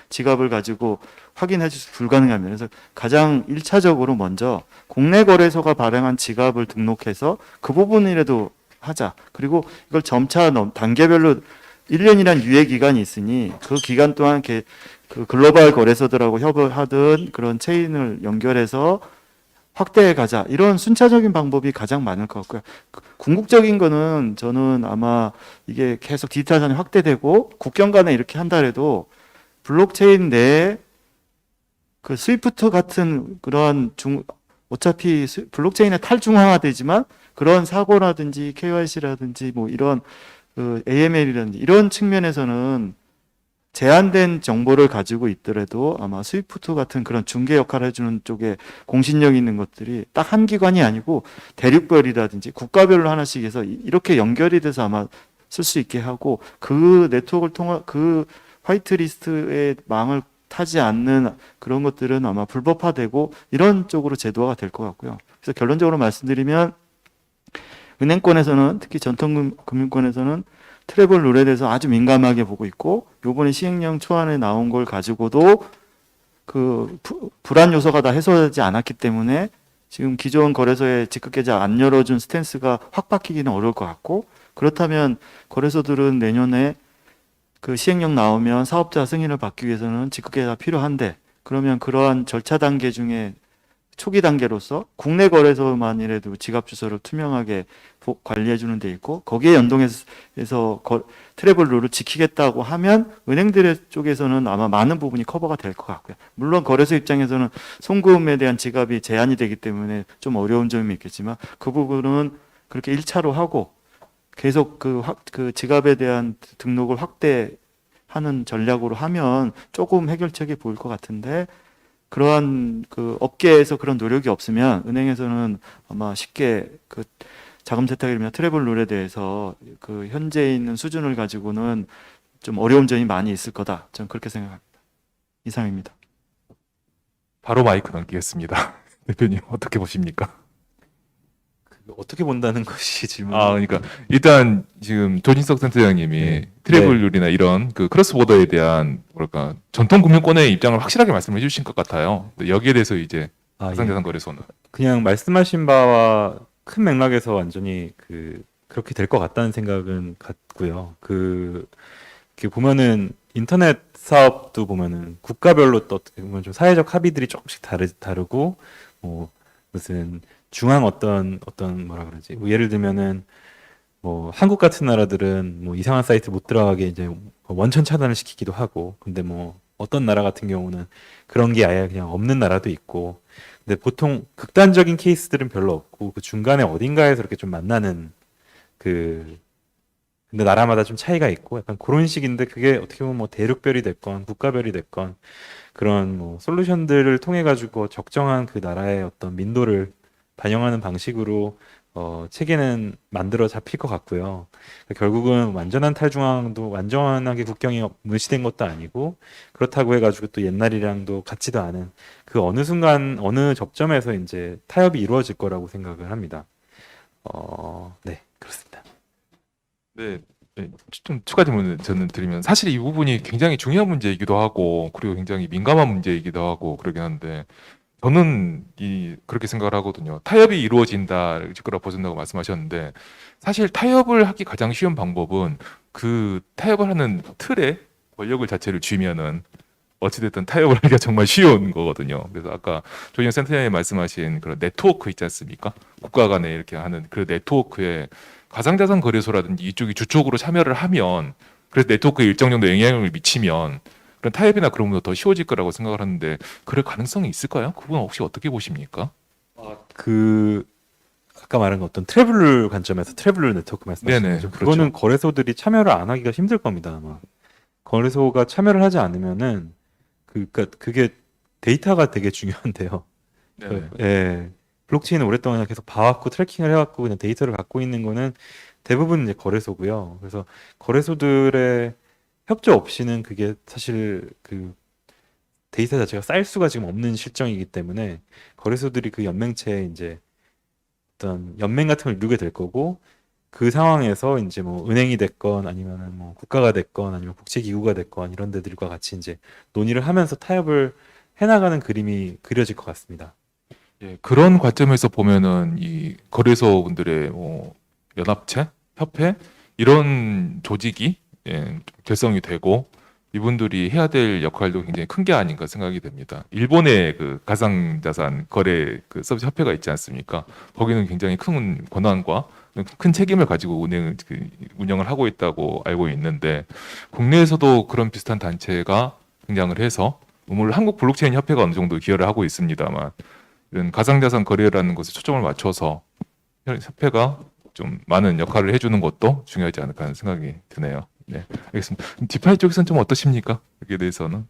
지갑을 가지고 확인해 줄 수 불가능합니다. 그래서 가장 1차적으로 먼저 국내 거래소가 발행한 지갑을 등록해서 그 부분이라도 하자. 그리고 이걸 점차 단계별로 1년이란 유예 기간이 있으니 그 기간 동안 그 글로벌 거래소들하고 협업하든 그런 체인을 연결해서 확대해 가자. 이런 순차적인 방법이 가장 많을 것 같고요. 궁극적인 거는 저는 아마 이게 계속 디지털 자산이 확대되고 국경 간에 이렇게 한다 해도 블록체인 내에 그 스위프트 같은 그런 어차피 블록체인의 탈중앙화되지만 그런 사고라든지 KYC라든지 뭐 이런 그 AML이라든지 이런 측면에서는 제한된 정보를 가지고 있더라도 아마 스위프트 같은 그런 중개 역할을 해주는 쪽에 공신력 있는 것들이 딱 한 기관이 아니고 대륙별이라든지 국가별로 하나씩 해서 이렇게 연결이 돼서 아마 쓸 수 있게 하고 그 네트워크를 통한 그 화이트리스트의 망을 타지 않는 그런 것들은 아마 불법화되고 이런 쪽으로 제도화가 될 것 같고요. 그래서 결론적으로 말씀드리면 은행권에서는 특히 전통금융권에서는 트래블 룰에 대해서 아주 민감하게 보고 있고 요번에 시행령 초안에 나온 걸 가지고도 그 불안 요소가 다 해소되지 않았기 때문에 지금 기존 거래소에 직급 계좌 안 열어준 스탠스가 확 바뀌기는 어려울 것 같고 그렇다면 거래소들은 내년에 그 시행령 나오면 사업자 승인을 받기 위해서는 직급 계좌가 필요한데 그러면 그러한 절차 단계 중에 초기 단계로서 국내 거래소만이라도 지갑 주소를 투명하게 관리해 주는 데 있고 거기에 연동해서 트래블 룰을 지키겠다고 하면 은행들 쪽에서는 아마 많은 부분이 커버가 될 것 같고요. 물론 거래소 입장에서는 송금에 대한 지갑이 제한이 되기 때문에 좀 어려운 점이 있겠지만 그 부분은 그렇게 1차로 하고 계속 그 지갑에 대한 등록을 확대하는 전략으로 하면 조금 해결책이 보일 것 같은데 그러한 그 업계에서 그런 노력이 없으면 은행에서는 아마 쉽게 그 자금 세탁이나 트래블 룰에 대해서 그 현재 있는 수준을 가지고는 좀 어려운 점이 많이 있을 거다. 저는 그렇게 생각합니다. 이상입니다. 바로 마이크 넘기겠습니다. 대표님 어떻게 보십니까? 어떻게 본다는 것이 질문. 그러니까 일단 지금 조진석 센터장님이 네. 트래블 룰이나 이런 그 크로스 보더에 대한 뭐랄까 전통 금융권의 입장을 확실하게 말씀해 주신 것 같아요. 근데 여기에 대해서 이제 예. 가상자산 거래소는 그냥 말씀하신 바와 큰 맥락에서 완전히 그렇게 될 것 같다는 생각은 같고요. 이렇게 보면은 인터넷 사업도 보면은 국가별로 또 어떻게 보면 좀 사회적 합의들이 조금씩 다르고 뭐 무슨 중앙 어떤 뭐라 그러지? 뭐 예를 들면은 뭐 한국 같은 나라들은 뭐 이상한 사이트 못 들어가게 이제 원천 차단을 시키기도 하고, 근데 뭐 어떤 나라 같은 경우는 그런 게 아예 그냥 없는 나라도 있고, 근데 보통 극단적인 케이스들은 별로 없고 그 중간에 어딘가에서 이렇게 좀 만나는 근데 나라마다 좀 차이가 있고 약간 그런 식인데, 그게 어떻게 보면 뭐 대륙별이 됐건 국가별이 됐건 그런 뭐 솔루션들을 통해 가지고 적정한 그 나라의 어떤 민도를 반영하는 방식으로 체계는 만들어 잡힐 것 같고요. 결국은 완전한 탈중앙도 완전하게 국경이 무시된 것도 아니고, 그렇다고 해가지고 또 옛날이랑도 같지도 않은 그 어느 순간 어느 접점에서 이제 타협이 이루어질 거라고 생각을 합니다. 네, 그렇습니다. 네, 좀 추가 질문을 저는 드리면 사실 이 부분이 굉장히 중요한 문제이기도 하고 그리고 굉장히 민감한 문제이기도 하고 그러긴 한데 저는 그렇게 생각을 하거든요. 타협이 이루어진다를 거라 보신다고 말씀하셨는데 사실 타협을 하기 가장 쉬운 방법은 그 타협을 하는 틀에 권력을 자체를 쥐면은 어찌됐든 타협을 하기가 정말 쉬운 거거든요. 그래서 아까 조인영 센터장님 말씀하신 그런 네트워크 있지 않습니까? 국가 간에 이렇게 하는 그 네트워크에 가상자산 거래소라든지 이쪽이 주촉으로 참여를 하면, 그래서 네트워크에 일정 정도 영향력을 미치면 그런 타협이나 그런 것도 더 쉬워질 거라고 생각을 하는데 그럴 가능성이 있을까요? 그분 혹시 어떻게 보십니까? 아까 말한 어떤 트래블 관점에서 트래블 네트워크 말씀하시는 네네, 거죠. 그렇죠. 그거는 거래소들이 참여를 안 하기가 힘들 겁니다, 아마. 거래소가 참여를 하지 않으면은 그러니까 그게 데이터가 되게 중요한데요. 네네. 예. 블록체인을 오랫동안 그냥 계속 봐왔고 트래킹을 해왔고 그냥 데이터를 갖고 있는 거는 대부분 이제 거래소고요. 그래서 거래소들의 협조 없이는 그게 사실 그 데이터 자체가 쌓일 수가 지금 없는 실정이기 때문에 거래소들이 그 연맹체에 이제 어떤 연맹 같은 걸 이루게 될 거고, 그 상황에서 이제 뭐 은행이 됐건 아니면은 뭐 국가가 됐건 아니면 국제기구가 됐건 이런 데들과 같이 이제 논의를 하면서 타협을 해나가는 그림이 그려질 것 같습니다. 예, 그런 관점에서 보면은 이 거래소분들의 뭐 연합체, 협회 이런 조직이 결성이 되고 이분들이 해야 될 역할도 굉장히 큰 게 아닌가 생각이 됩니다. 일본의 그 가상자산 거래 그 서비스 협회가 있지 않습니까? 거기는 굉장히 큰 권한과 큰 책임을 가지고 운영을 하고 있다고 알고 있는데 국내에서도 그런 비슷한 단체가 등장을 해서 물론 한국 블록체인 협회가 어느 정도 기여를 하고 있습니다만 이런 가상자산 거래라는 것에 초점을 맞춰서 협회가 좀 많은 역할을 해주는 것도 중요하지 않을까 하는 생각이 드네요. 네, 알겠습니다. 디파이 쪽에서는 좀 어떠십니까? 여기에 대해서는?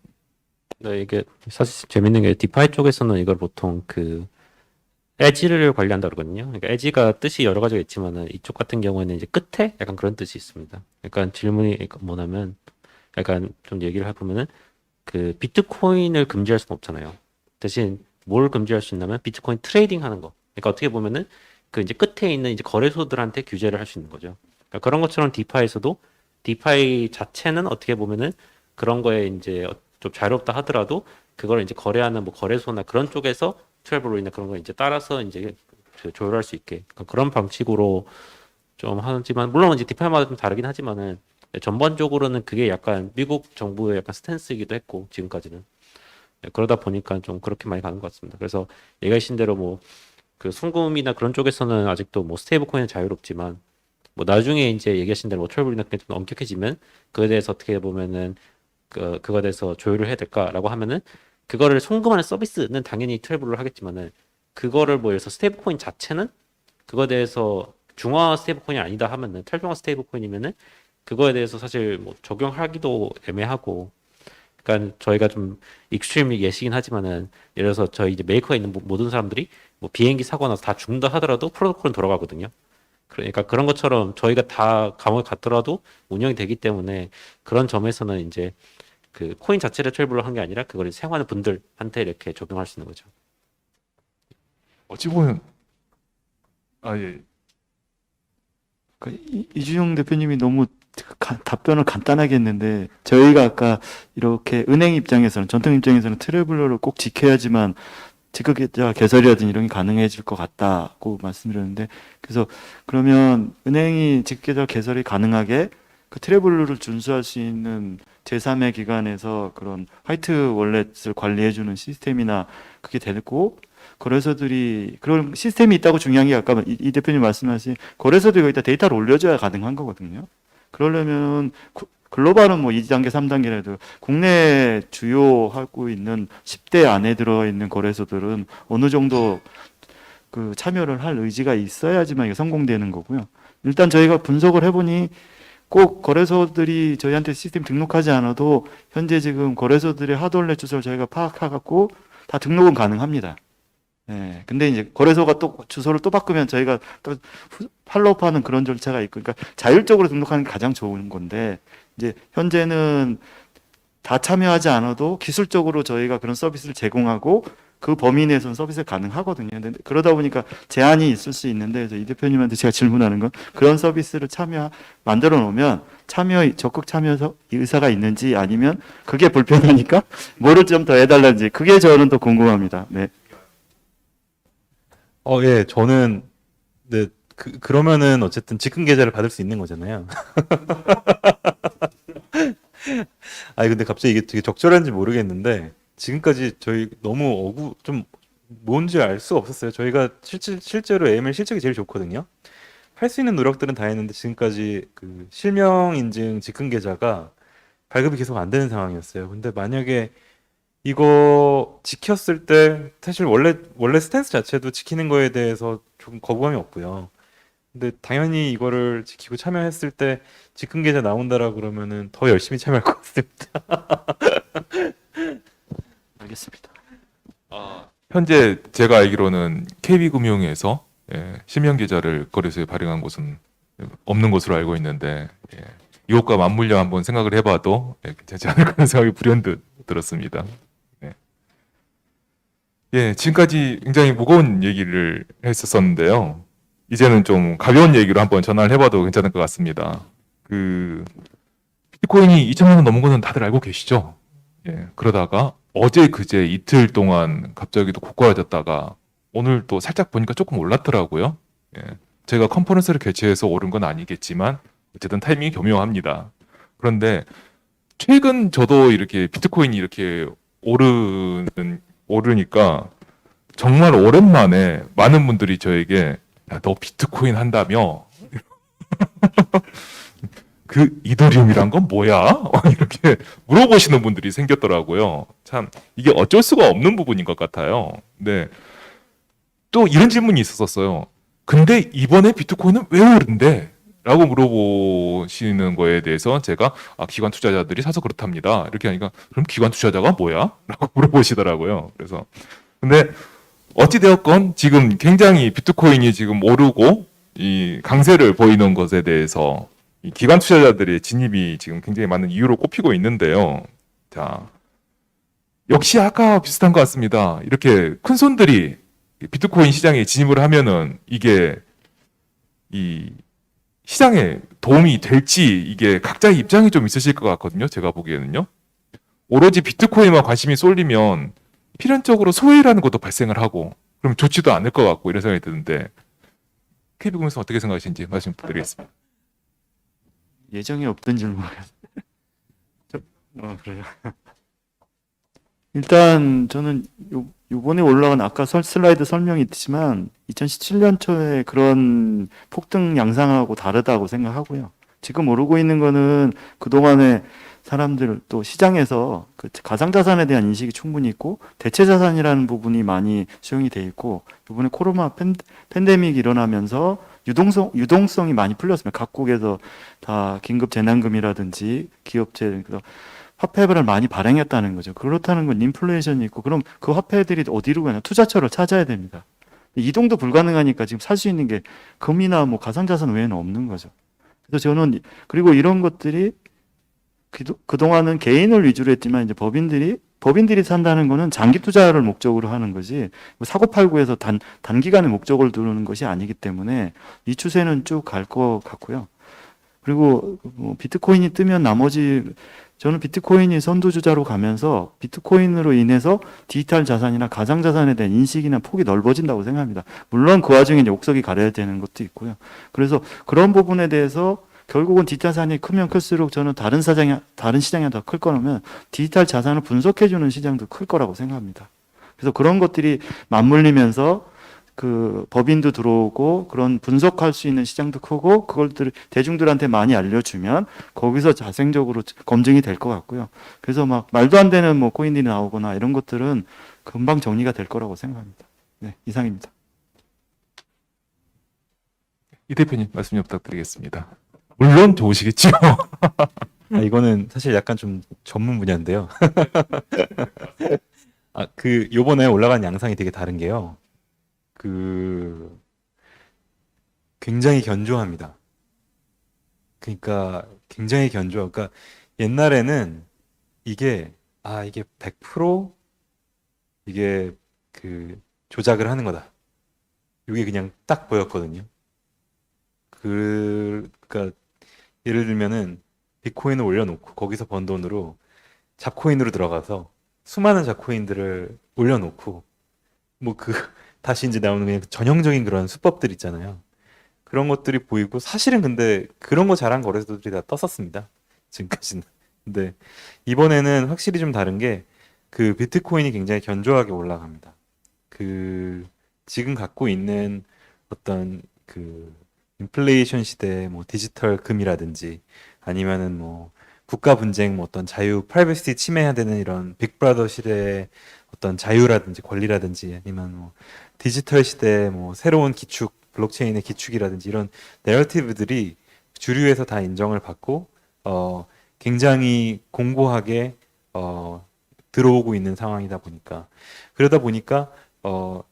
네, 이게 사실 재밌는 게 디파이 쪽에서는 이걸 보통 그 에지를 관리한다 그러거든요. 그러니까 에지가 뜻이 여러 가지가 있지만은 이쪽 같은 경우에는 이제 끝에 약간 그런 뜻이 있습니다. 약간 질문이 뭐냐면 약간 좀 얘기를 해보면은 그 비트코인을 금지할 수는 없잖아요. 대신 뭘 금지할 수 있냐면 비트코인 트레이딩 하는 거. 그러니까 어떻게 보면은 그 이제 끝에 있는 이제 거래소들한테 규제를 할 수 있는 거죠. 그러니까 그런 것처럼 디파이에서도 디파이 자체는 어떻게 보면은 그런 거에 이제 좀 자유롭다 하더라도 그걸 이제 거래하는 뭐 거래소나 그런 쪽에서 트래블이나 그런 거 이제 따라서 이제 조율할 수 있게 그런 방식으로 좀 하지만, 물론 이제 디파이마다 좀 다르긴 하지만은 전반적으로는 그게 약간 미국 정부의 약간 스탠스이기도 했고 지금까지는. 그러다 보니까 좀 그렇게 많이 가는 것 같습니다. 그래서 얘기하신 대로 뭐 그 송금이나 그런 쪽에서는 아직도 뭐 스테이블 코인은 자유롭지만 뭐 나중에 이제 얘기하신 대로 뭐 트러블이나 그게 좀 엄격해지면 그거에 대해서 어떻게 보면은 그거에 대해서 조율을 해야 될까라고 하면은 그거를 송금하는 서비스는 당연히 트러블을 하겠지만은 그거를 뭐 예를 들어서 스테이블 코인 자체는 그거에 대해서 중화 스테이블 코인이 아니다 하면은 탈중화 스테이블 코인이면은 그거에 대해서 사실 뭐 적용하기도 애매하고 그러니까 저희가 좀 익스트림 예시긴 하지만은 예를 들어서 저희 이제 메이커에 있는 모든 사람들이 뭐 비행기 사고 나서 다 죽는다 하더라도 프로토콜은 돌아가거든요. 그러니까 그런 것처럼 저희가 다 감옥에 갔더라도 운영이 되기 때문에 그런 점에서는 이제 그 코인 자체를 트래블로 한 게 아니라 그걸 사용하는 분들한테 이렇게 적용할 수 있는 거죠. 어찌 보면 예. 이준용 대표님이 너무 답변을 간단하게 했는데 저희가 아까 이렇게 은행 입장에서는 전통 입장에서는 트래블러를 꼭 지켜야지만 지급계좌 개설이라든지 이런 게 가능해질 것 같다고 말씀드렸는데 그래서 그러면 은행이 지급계좌 개설이 가능하게 그 트래블러를 준수할 수 있는 제3의 기관에서 그런 화이트 월렛을 관리해주는 시스템이나 그게 되고 거래소들이 그런 시스템이 있다고 중요한 게 아까 이 대표님 말씀하신 거래소들이 거기다 데이터를 올려줘야 가능한 거거든요. 그러려면 글로벌은 뭐 2단계, 3단계라도 국내 주요 하고 있는 10대 안에 들어있는 거래소들은 어느 정도 그 참여를 할 의지가 있어야지만 이게 성공되는 거고요. 일단 저희가 분석을 해보니 꼭 거래소들이 저희한테 시스템 등록하지 않아도 현재 지금 거래소들의 하드월렛 주소를 저희가 파악해갖고 다 등록은 가능합니다. 네, 근데 이제 거래소가 또 주소를 또 바꾸면 저희가 또 팔로우하는 그런 절차가 있고, 그러니까 자율적으로 등록하는 게 가장 좋은 건데, 이제 현재는 다 참여하지 않아도 기술적으로 저희가 그런 서비스를 제공하고 그 범위 내에서는 서비스가 가능하거든요. 근데 그러다 보니까 제한이 있을 수 있는데, 그래서 이 대표님한테 제가 질문하는 건 그런 서비스를 만들어 놓으면 적극 참여 의사가 있는지 아니면 그게 불편하니까 뭐를 좀 더 해달라는지 그게 저는 또 궁금합니다. 네. 예, 저는 네, 그러면은 어쨌든 직근 계좌를 받을 수 있는 거잖아요. 아니 근데 갑자기 이게 되게 적절한지 모르겠는데 지금까지 저희 너무 좀 뭔지 알 수가 없었어요. 저희가 실제로 AML 실적이 제일 좋거든요. 할 수 있는 노력들은 다 했는데 지금까지 그 실명 인증 직근 계좌가 발급이 계속 안 되는 상황이었어요. 근데 만약에 이거 지켰을 때 사실 원래 스탠스 자체도 지키는 거에 대해서 조금 거부감이 없고요. 근데 당연히 이거를 지키고 참여했을 때 직근 계좌 나온다라 그러면은 더 열심히 참여할 것 같습니다. 알겠습니다. 현재 제가 알기로는 KB금융에서 실명 계좌를 거래소에 발행한 곳은 없는 것으로 알고 있는데 이것과 맞물려 한번 생각을 해봐도 괜찮지 않을까 생각이 불현듯 들었습니다. 지금까지 굉장히 무거운 얘기를 했었었는데요. 이제는 좀 가벼운 얘기로 한번 전환을 해봐도 괜찮을 것 같습니다. 비트코인이 2천만 원 넘은 거는 다들 알고 계시죠? 그러다가 어제 그제 이틀 동안 갑자기 또 고가해졌다가 오늘 또 살짝 보니까 조금 올랐더라고요. 제가 컨퍼런스를 개최해서 오른 건 아니겠지만 어쨌든 타이밍이 교묘합니다. 그런데 최근 저도 이렇게 비트코인이 이렇게 오르니까 정말 오랜만에 많은 분들이 저에게 야, 너 비트코인 한다며? 그 이더리움이란 건 뭐야? 이렇게 물어보시는 분들이 생겼더라고요. 참 이게 어쩔 수가 없는 부분인 것 같아요. 네. 또 이런 질문이 있었어요. 근데 이번에 비트코인은 왜 오른대? 라고 물어보시는 거에 대해서 제가 기관 투자자들이 사서 그렇답니다. 이렇게 하니까 그럼 기관 투자자가 뭐야? 라고 물어보시더라고요. 그래서 근데 어찌되었건 지금 굉장히 비트코인이 지금 오르고 이 강세를 보이는 것에 대해서 이 기관 투자자들의 진입이 지금 굉장히 많은 이유로 꼽히고 있는데요. 자, 역시 아까 비슷한 것 같습니다. 이렇게 큰 손들이 비트코인 시장에 진입을 하면은 이게 이 시장에 도움이 될지 이게 각자의 입장이 좀 있으실 것 같거든요. 제가 보기에는요. 오로지 비트코인만 관심이 쏠리면 필연적으로 소외라는 것도 발생을 하고 그럼 좋지도 않을 것 같고 이런 생각이 드는데 KB금융에서 어떻게 생각하시는지 말씀 부탁드리겠습니다. 예정이 없던 질문을. 그래요. 일단 저는 요번에 올라간 아까 슬라이드 설명이 있지만 2017년 초에 그런 폭등 양상하고 다르다고 생각하고요. 지금 오르고 있는 거는 그동안에 사람들 또 시장에서 그 가상자산에 대한 인식이 충분히 있고 대체자산이라는 부분이 많이 수용이 돼 있고 이번에 코로나 팬데믹이 일어나면서 유동성이 많이 풀렸습니다. 각국에서 다 긴급 재난금이라든지 기업체 그래서 화폐를 많이 발행했다는 거죠. 그렇다는 건 인플레이션이 있고 그럼 그 화폐들이 어디로 가냐? 투자처를 찾아야 됩니다. 이동도 불가능하니까 지금 살 수 있는 게 금이나 뭐 가상자산 외에는 없는 거죠. 그래서 저는 그리고 이런 것들이 그동안은 개인을 위주로 했지만 이제 법인들이 산다는 거는 장기 투자를 목적으로 하는 거지 사고팔고해서 단기간에 목적을 두는 것이 아니기 때문에 이 추세는 쭉 갈 것 같고요. 그리고 뭐 비트코인이 뜨면 저는 비트코인이 선두주자로 가면서 비트코인으로 인해서 디지털 자산이나 가상자산에 대한 인식이나 폭이 넓어진다고 생각합니다. 물론 그 와중에 이제 옥석이 가려야 되는 것도 있고요. 그래서 그런 부분에 대해서 결국은 디지털 자산이 크면 클수록 저는 다른 시장이 더 클 거라면 디지털 자산을 분석해주는 시장도 클 거라고 생각합니다. 그래서 그런 것들이 맞물리면서 그 법인도 들어오고 그런 분석할 수 있는 시장도 크고 그것들을 대중들한테 많이 알려주면 거기서 자생적으로 검증이 될 것 같고요. 그래서 막 말도 안 되는 뭐 코인들이 나오거나 이런 것들은 금방 정리가 될 거라고 생각합니다. 네, 이상입니다. 이 대표님 말씀 좀 부탁드리겠습니다. 물론 좋으시겠지요. 이거는 사실 약간 좀 전문 분야인데요. 요번에 올라간 양상이 되게 다른 게요. 굉장히 견조합니다. 그러니까 굉장히 그러니까 옛날에는 이게 100% 이게 조작을 하는 거다. 이게 그냥 딱 보였거든요. 그러니까 예를 들면은 비트코인을 올려놓고 거기서 번 돈으로 잡코인으로 들어가서 수많은 잡코인들을 올려놓고 다시 이제 나오는 그냥 전형적인 그런 수법들 있잖아요. 그런 것들이 보이고 사실은 근데 그런 거 잘한 거래소들이 다 떴었습니다. 지금까지는. 근데 이번에는 확실히 좀 다른 게 비트코인이 굉장히 견조하게 올라갑니다. 지금 갖고 있는 어떤 인플레이션 시대의 뭐 디지털 금이라든지 아니면은 뭐 국가 분쟁 뭐 어떤 자유 프라이버시 침해해야 되는 이런 빅브라더 시대의 어떤 자유라든지 권리라든지 아니면 뭐 디지털 시대의 뭐 새로운 기축 블록체인의 기축이라든지 이런 내러티브들이 주류에서 다 인정을 받고 굉장히 공고하게 들어오고 있는 상황이다 보니까 그러다 보니까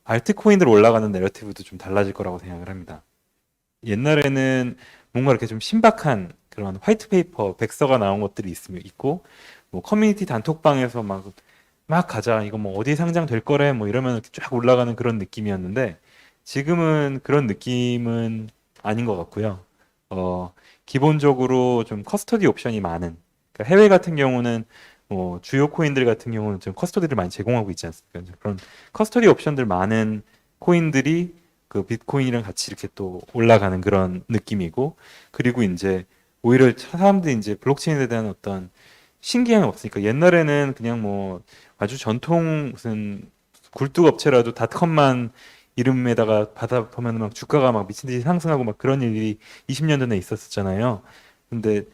알트코인으로 올라가는 내러티브도 좀 달라질 거라고 생각을 합니다. 옛날에는 뭔가 이렇게 좀 신박한 그런 화이트 페이퍼 백서가 나온 것들이 있고 뭐 커뮤니티 단톡방에서 막 가자 이거 뭐 어디 상장될 거래 뭐 이러면 이렇게 쫙 올라가는 그런 느낌이었는데 지금은 그런 느낌은 아닌 것 같고요. 기본적으로 좀 커스터디 옵션이 많은 그러니까 해외 같은 경우는 뭐 주요 코인들 같은 경우는 좀 커스터디를 많이 제공하고 있지 않습니까? 그런 커스터디 옵션들 많은 코인들이 비트코인이랑 같이 이렇게 또 올라가는 그런 느낌이고 그리고 이제 오히려 사람들이 이제 블록체인에 대한 어떤 신기함이 없으니까 옛날에는 그냥 뭐 아주 전통 무슨 굴뚝업체라도 닷컴만 이름에다가 받아보면 막 주가가 막 미친 듯이 상승하고 막 그런 일이 20년 전에 있었잖아요. 근데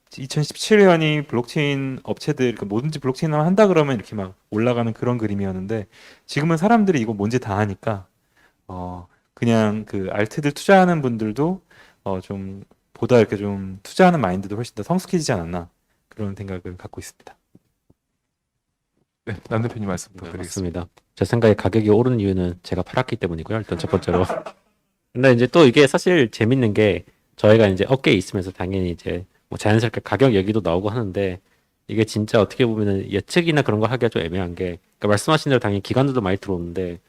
2017년이 블록체인 업체들 그러니까 뭐든지 블록체인을 한다 그러면 이렇게 막 올라가는 그런 그림이었는데 지금은 사람들이 이거 뭔지 다 아니까 그냥 알트들 투자하는 분들도 좀 보다 이렇게 좀 투자하는 마인드도 훨씬 더 성숙해지지 않았나 그런 생각을 갖고 있습니다. 네, 남 대표님 말씀 네, 부탁드리겠습니다. 맞습니다. 제 생각에 가격이 오른 이유는 제가 팔았기 때문이고요. 일단 첫 번째로. 근데 이제 또 이게 사실 재밌는 게 저희가 이제 업계에 있으면서 당연히 이제 뭐 자연스럽게 가격 얘기도 나오고 하는데 이게 진짜 어떻게 보면은 예측이나 그런 거 하기가 좀 애매한 게 그러니까 말씀하신 대로 당연히 기관들도 많이 들어오는데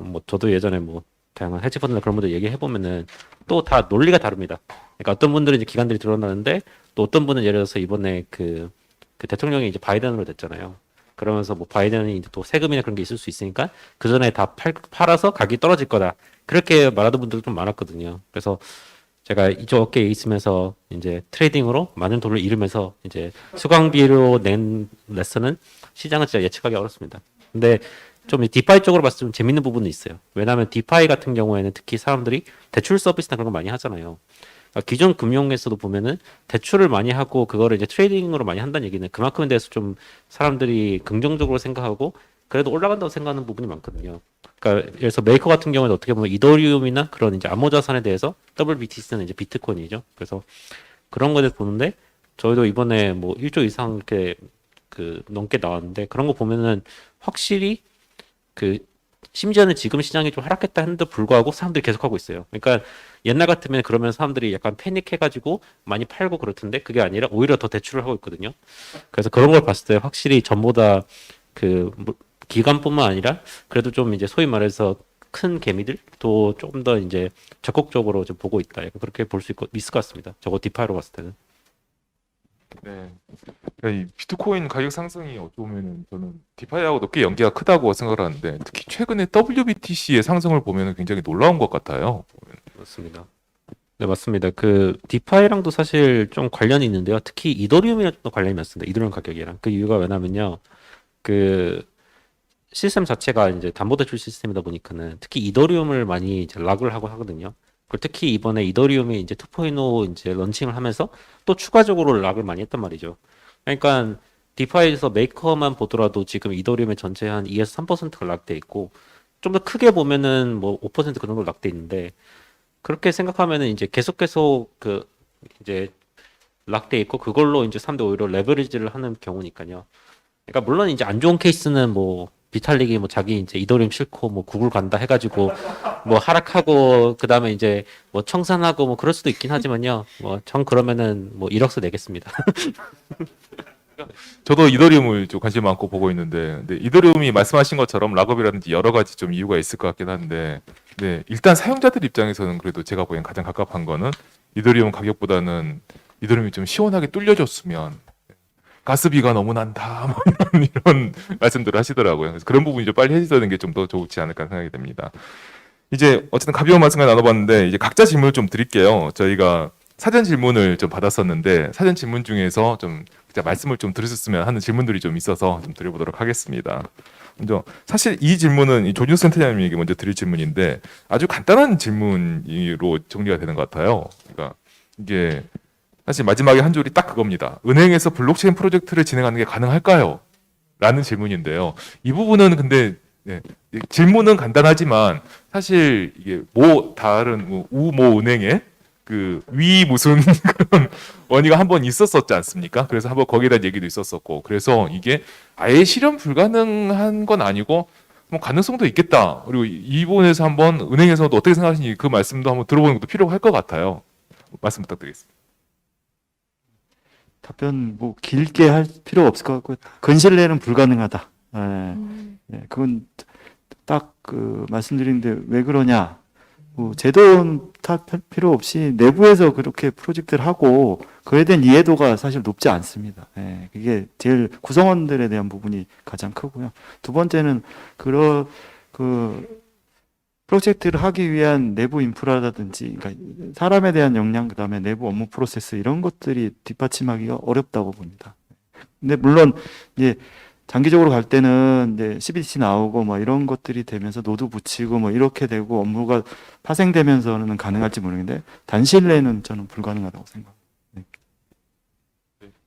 뭐 저도 예전에 뭐 다양한 헤지펀드나 그런 분들 얘기해 보면은 또 다 논리가 다릅니다. 그러니까 어떤 분들은 이제 기관들이 들어온다는데 또 어떤 분은 예를 들어서 이번에 그 대통령이 이제 바이든으로 됐잖아요. 그러면서 뭐 바이든이 이제 또 세금이나 그런 게 있을 수 있으니까 그 전에 다 팔아서 가격이 떨어질 거다. 그렇게 말하는 분들도 좀 많았거든요. 그래서 제가 이쪽 업계에 있으면서 이제 트레이딩으로 많은 돈을 잃으면서 이제 수강비로 낸 레슨은 시장은 진짜 예측하기 어렵습니다. 근데 좀 디파이 쪽으로 봤을 때 좀 재밌는 부분은 있어요. 왜냐하면 디파이 같은 경우에는 특히 사람들이 대출 서비스나 그런 거 많이 하잖아요. 그러니까 기존 금융에서도 보면은 대출을 많이 하고 그거를 이제 트레이딩으로 많이 한다는 얘기는 그만큼에 대해서 좀 사람들이 긍정적으로 생각하고 그래도 올라간다고 생각하는 부분이 많거든요. 그러니까 예를 들어서 메이커 같은 경우에는 어떻게 보면 이더리움이나 그런 이제 암호자산에 대해서 WBTC는 이제 비트코인이죠. 그래서 그런 거를 보는데 저희도 이번에 뭐 1조 이상 이렇게 그 넘게 나왔는데 그런 거 보면은 확실히 그 심지어는 지금 시장이 좀 하락했다 했는데 불구하고 사람들이 계속 하고 있어요. 그러니까 옛날 같으면 그러면 사람들이 약간 패닉해가지고 많이 팔고 그렇던데 그게 아니라 오히려 더 대출을 하고 있거든요. 그래서 그런 걸 봤을 때 확실히 전보다 그 기관뿐만 아니라 그래도 좀 이제 소위 말해서 큰 개미들도 조금 더 이제 적극적으로 좀 보고 있다. 약간 그렇게 볼 수 있을 것 같습니다. 저거 디파이로 봤을 때는. 네. 그러니까 이 비트코인 가격 상승이 어찌 보면은 저는 디파이하고도 꽤 연계가 크다고 생각을 하는데 특히 최근에 WBTC의 상승을 보면은 굉장히 놀라운 것 같아요. 맞습니다. 네, 맞습니다. 그 디파이랑도 사실 좀 관련이 있는데요. 특히 이더리움이랑 좀 더 관련이 많습니다. 이더리움 가격이랑. 그 이유가 왜냐면요. 그 시스템 자체가 이제 담보대출 시스템이다 보니까는 특히 이더리움을 많이 이제 락을 하고 하거든요. 그리고 특히 이번에 이더리움이 이제 2.0 이제 런칭을 하면서 또 추가적으로 락을 많이 했단 말이죠. 그러니까 디파이에서 메이커만 보더라도 지금 이더리움의 전체 한 2에서 3%가 락돼 있고 좀 더 크게 보면은 뭐 5%그 정도 락돼 있는데 그렇게 생각하면은 이제 계속 그 이제 락돼 있고 그걸로 이제 사람들 오히려 레버리지를 하는 경우니까요. 그러니까 물론 이제 안 좋은 케이스는 뭐 비탈릭이 뭐 자기 이제 이더리움 싫고 뭐 구글 간다 해가지고 뭐 하락하고 그 다음에 이제 뭐 청산하고 뭐 그럴 수도 있긴 하지만요. 뭐 전 그러면은 뭐 1억서 내겠습니다. 저도 이더리움을 좀 관심 많고 보고 있는데, 근데 이더리움이 말씀하신 것처럼 락업이라든지 여러 가지 좀 이유가 있을 것 같긴 한데, 네, 일단 사용자들 입장에서는 그래도 제가 보기엔 가장 갑갑한 거는 이더리움 가격보다는 이더리움이 좀 시원하게 뚫려줬으면 가스비가 너무 난다, 뭐 이런 말씀들을 하시더라고요. 그래서 그런 부분이 좀 빨리 해지되는 게 좀 더 좋지 않을까 생각이 됩니다. 이제 어쨌든 가벼운 말씀을 나눠봤는데 이제 각자 질문을 좀 드릴게요. 저희가 사전 질문을 좀 받았었는데 사전 질문 중에서 좀 진짜 말씀을 좀 들으셨으면 하는 질문들이 좀 있어서 좀 드려보도록 하겠습니다. 먼저 사실 이 질문은 이 조준수 센터장님에게 먼저 드릴 질문인데 아주 간단한 질문으로 정리가 되는 것 같아요. 그러니까 이게 사실 마지막에 한 줄이 딱 그겁니다. 은행에서 블록체인 프로젝트를 진행하는 게 가능할까요? 라는 질문인데요. 이 부분은 근데 네, 질문은 간단하지만 사실 이게 뭐 다른 우모 은행에 그 위 무슨 그런 원의가 한번 있었었지 않습니까? 그래서 한번 거기에 대한 얘기도 있었었고 그래서 이게 아예 실현 불가능한 건 아니고 뭐 가능성도 있겠다. 그리고 이 부분에서 한번 은행에서도 어떻게 생각하시는지 그 말씀도 한번 들어보는 것도 필요할 것 같아요. 말씀 부탁드리겠습니다. 답변 뭐 길게 할 필요 없을 것 같고 근신례는 불가능하다. 그건 딱 그 말씀드리는데 왜 그러냐? 뭐 제도 탓할 필요 없이 내부에서 그렇게 프로젝트를 하고 그에 대한 이해도가 사실 높지 않습니다. 그게 제일 구성원들에 대한 부분이 가장 크고요. 두 번째는 그 프로젝트를 하기 위한 내부 인프라라든지 그러니까 사람에 대한 역량 그다음에 내부 업무 프로세스 이런 것들이 뒷받침하기가 어렵다고 봅니다. 근데 물론 이제 장기적으로 갈 때는 이제 CBDC 나오고 뭐 이런 것들이 되면서 노드 붙이고 뭐 이렇게 되고 업무가 파생되면서는 가능할지 모르겠는데 단시일내에는 저는 불가능하다고 생각합니다.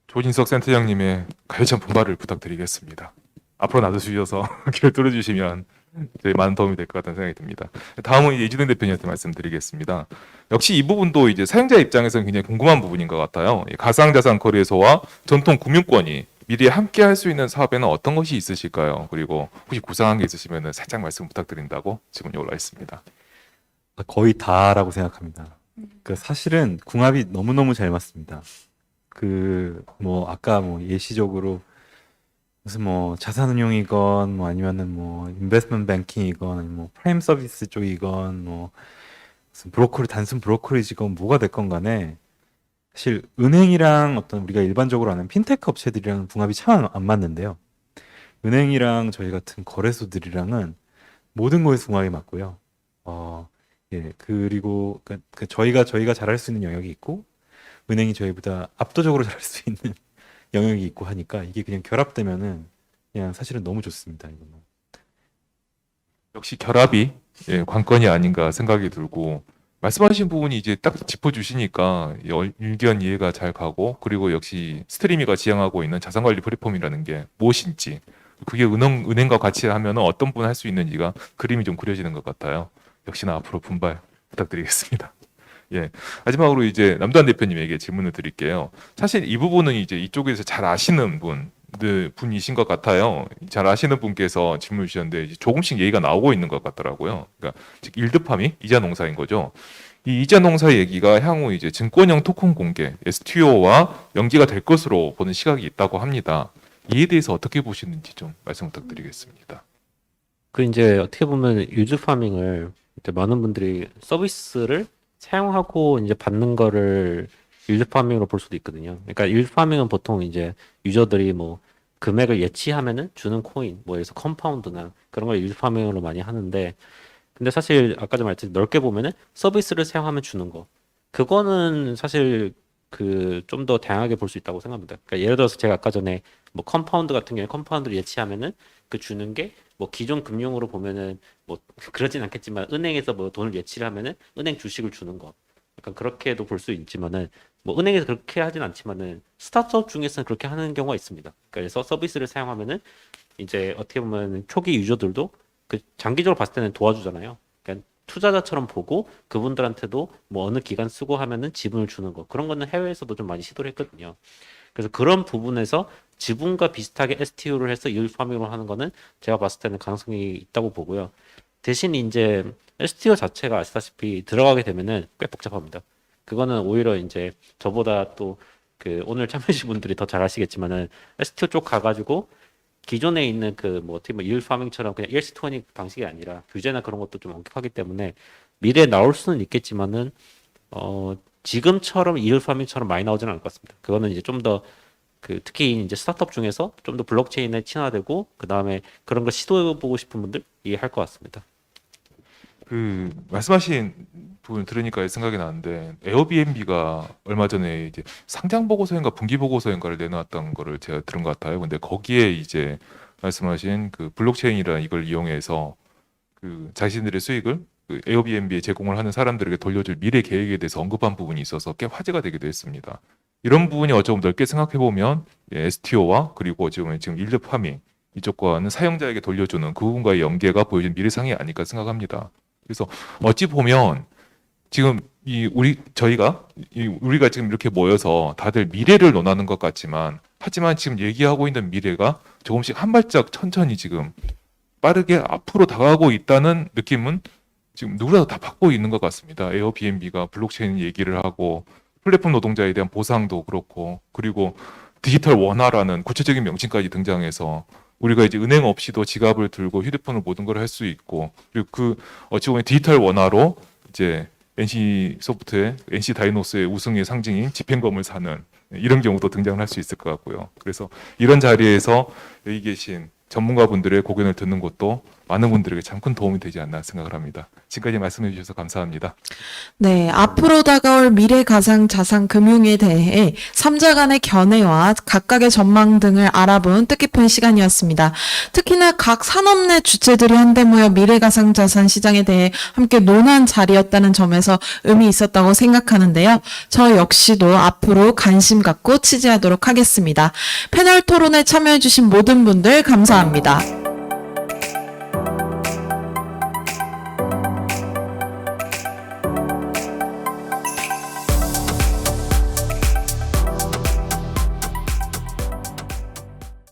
조진석 센터장님의 가열찬 분발을 부탁드리겠습니다. 앞으로 놔두셔서 귀를 뚫어주시면 저희 많은 도움이 될 것 같다는 생각이 듭니다. 다음은 이제 이준행 대표님한테 말씀드리겠습니다. 역시 이 부분도 이제 사용자 입장에서는 굉장히 궁금한 부분인 것 같아요. 가상자산 거래소와 전통 금융권이 미래에 함께 할 수 있는 사업에는 어떤 것이 있으실까요? 그리고 혹시 구상한 게 있으시면 살짝 말씀 부탁드린다고 질문이 올라 있습니다. 거의 다라고 생각합니다. 그 사실은 궁합이 너무너무 잘 맞습니다. 그 뭐 아까 뭐 예시적으로 무슨 뭐 자산운용이건 뭐 아니면은 뭐 인베스트먼트 뱅킹이건 아니면 뭐 프라임 서비스 쪽이건 뭐 무슨 단순 브로커리지건 뭐가 됐건 간에 사실 은행이랑 어떤 우리가 일반적으로 아는 핀테크 업체들이랑 궁합이 참 안 맞는데요. 은행이랑 저희 같은 거래소들이랑은 모든 거에서 궁합이 맞고요. 예, 그리고 저희가 잘할 수 있는 영역이 있고 은행이 저희보다 압도적으로 잘할 수 있는 영역이 있고 하니까 이게 그냥 결합되면은 그냥 사실은 너무 좋습니다. 이거는. 역시 결합이 관건이 아닌가 생각이 들고 말씀하신 부분이 이제 딱 짚어주시니까 일견 이해가 잘 가고 그리고 역시 스트리미가 지향하고 있는 자산관리 플랫폼이라는 게 무엇인지 그게 은행과 같이 하면 어떤 부분 할 수 있는지가 그림이 좀 그려지는 것 같아요. 역시나 앞으로 분발 부탁드리겠습니다. 예. 마지막으로 이제 남도한 대표님에게 질문을 드릴게요. 사실 이 부분은 이제 이쪽에서 잘 아시는 분이신 것 같아요. 잘 아시는 분께서 질문을 주셨는데 이제 조금씩 얘기가 나오고 있는 것 같더라고요. 그러니까 즉 일드파밍 이자 농사인 거죠. 이 이자 농사 얘기가 향후 이제 증권형 토큰 공개 STO와 연계가 될 것으로 보는 시각이 있다고 합니다. 이에 대해서 어떻게 보시는지 좀 말씀 부탁드리겠습니다. 그 이제 어떻게 보면 유즈 파밍을 이제 많은 분들이 서비스를 사용하고 이제 받는 거를 유즈 파밍으로 볼 수도 있거든요. 그러니까 유즈 파밍은 보통 이제 유저들이 뭐 금액을 예치하면은 주는 코인, 뭐 예를 들어서 컴파운드나 그런 걸 유즈 파밍으로 많이 하는데, 근데 사실 아까 전 말했듯이 넓게 보면은 서비스를 사용하면 주는 거, 그거는 사실 그 좀 더 다양하게 볼 수 있다고 생각합니다. 그러니까 예를 들어서 제가 아까 전에 뭐 컴파운드 같은 경우에 컴파운드를 예치하면은 그 주는 게 뭐 기존 금융으로 보면은 뭐 그러진 않겠지만 은행에서 뭐 돈을 예치를 하면은 은행 주식을 주는 거, 약간 그렇게도 볼 수 있지만은 뭐 은행에서 그렇게 하진 않지만은 스타트업 중에서는 그렇게 하는 경우가 있습니다. 그래서 서비스를 사용하면은 이제 어떻게 보면 초기 유저들도 그 장기적으로 봤을 때는 도와주잖아요. 그러니까 투자자처럼 보고 그분들한테도 뭐 어느 기간 쓰고 하면은 지분을 주는 거, 그런 거는 해외에서도 좀 많이 시도를 했거든요. 그래서 그런 부분에서 지분과 비슷하게 STO를 해서 이율 파밍을 하는 거는 제가 봤을 때는 가능성이 있다고 보고요. 대신 이제 STO 자체가 아시다시피 들어가게 되면은 꽤 복잡합니다. 그거는 오히려 이제 저보다 또 그 오늘 참여해주신 분들이 더 잘 아시겠지만은 STO 쪽 가가지고 기존에 있는 그 뭐 어떻게 보면 이율 파밍처럼 그냥 ERC20 방식이 아니라 규제나 그런 것도 좀 엄격하기 때문에 미래에 나올 수는 있겠지만은 지금처럼 이율 파밍처럼 많이 나오지는 않을 것 같습니다. 그거는 이제 좀 더 그 특히 이제 스타트업 중에서 좀 더 블록체인에 친화되고 그 다음에 그런 걸 시도해보고 싶은 분들 이해할 것 같습니다. 그 말씀하신 부분 들으니까 생각이 나는데 에어비앤비가 얼마 전에 이제 상장 보고서인가 분기 보고서인가를 내놨던 거를 제가 들은 것 같아요. 근데 거기에 이제 말씀하신 그 블록체인이라는 이걸 이용해서 그 자신들의 수익을 그 에어비앤비에 제공을 하는 사람들에게 돌려줄 미래 계획에 대해서 언급한 부분이 있어서 꽤 화제가 되기도 했습니다. 이런 부분이 어쩌면 넓게 생각해 보면 STO와 그리고 어쩌면 지금 일드 파밍 이쪽과는 사용자에게 돌려주는 그 부분과의 연계가 보여진 미래상이 아닐까 생각합니다. 그래서 어찌 보면 지금 우리가 지금 이렇게 모여서 다들 미래를 논하는 것 같지만 하지만 지금 얘기하고 있는 미래가 조금씩 한 발짝 천천히 지금 빠르게 앞으로 다가가고 있다는 느낌은 지금 누구라도 다 받고 있는 것 같습니다. 에어비앤비가 블록체인 얘기를 하고 플랫폼 노동자에 대한 보상도 그렇고 그리고 디지털 원화라는 구체적인 명칭까지 등장해서 우리가 이제 은행 없이도 지갑을 들고 휴대폰을 모든 걸 할 수 있고 그리고 그 어찌 보면 디지털 원화로 이제 NC 소프트의 NC 다이노스의 우승의 상징인 집행검을 사는 이런 경우도 등장을 할 수 있을 것 같고요. 그래서 이런 자리에서 여기 계신 전문가분들의 고견을 듣는 것도 많은 분들에게 참 큰 도움이 되지 않나 생각을 합니다. 지금까지 말씀해 주셔서 감사합니다. 네, 앞으로 다가올 미래 가상 자산 금융에 대해 3자 간의 견해와 각각의 전망 등을 알아본 뜻깊은 시간이었습니다. 특히나 각 산업 내 주체들이 한데 모여 미래 가상 자산 시장에 대해 함께 논한 자리였다는 점에서 의미 있었다고 생각하는데요. 저 역시도 앞으로 관심 갖고 취재하도록 하겠습니다. 패널 토론에 참여해 주신 모든 분들 감사합니다.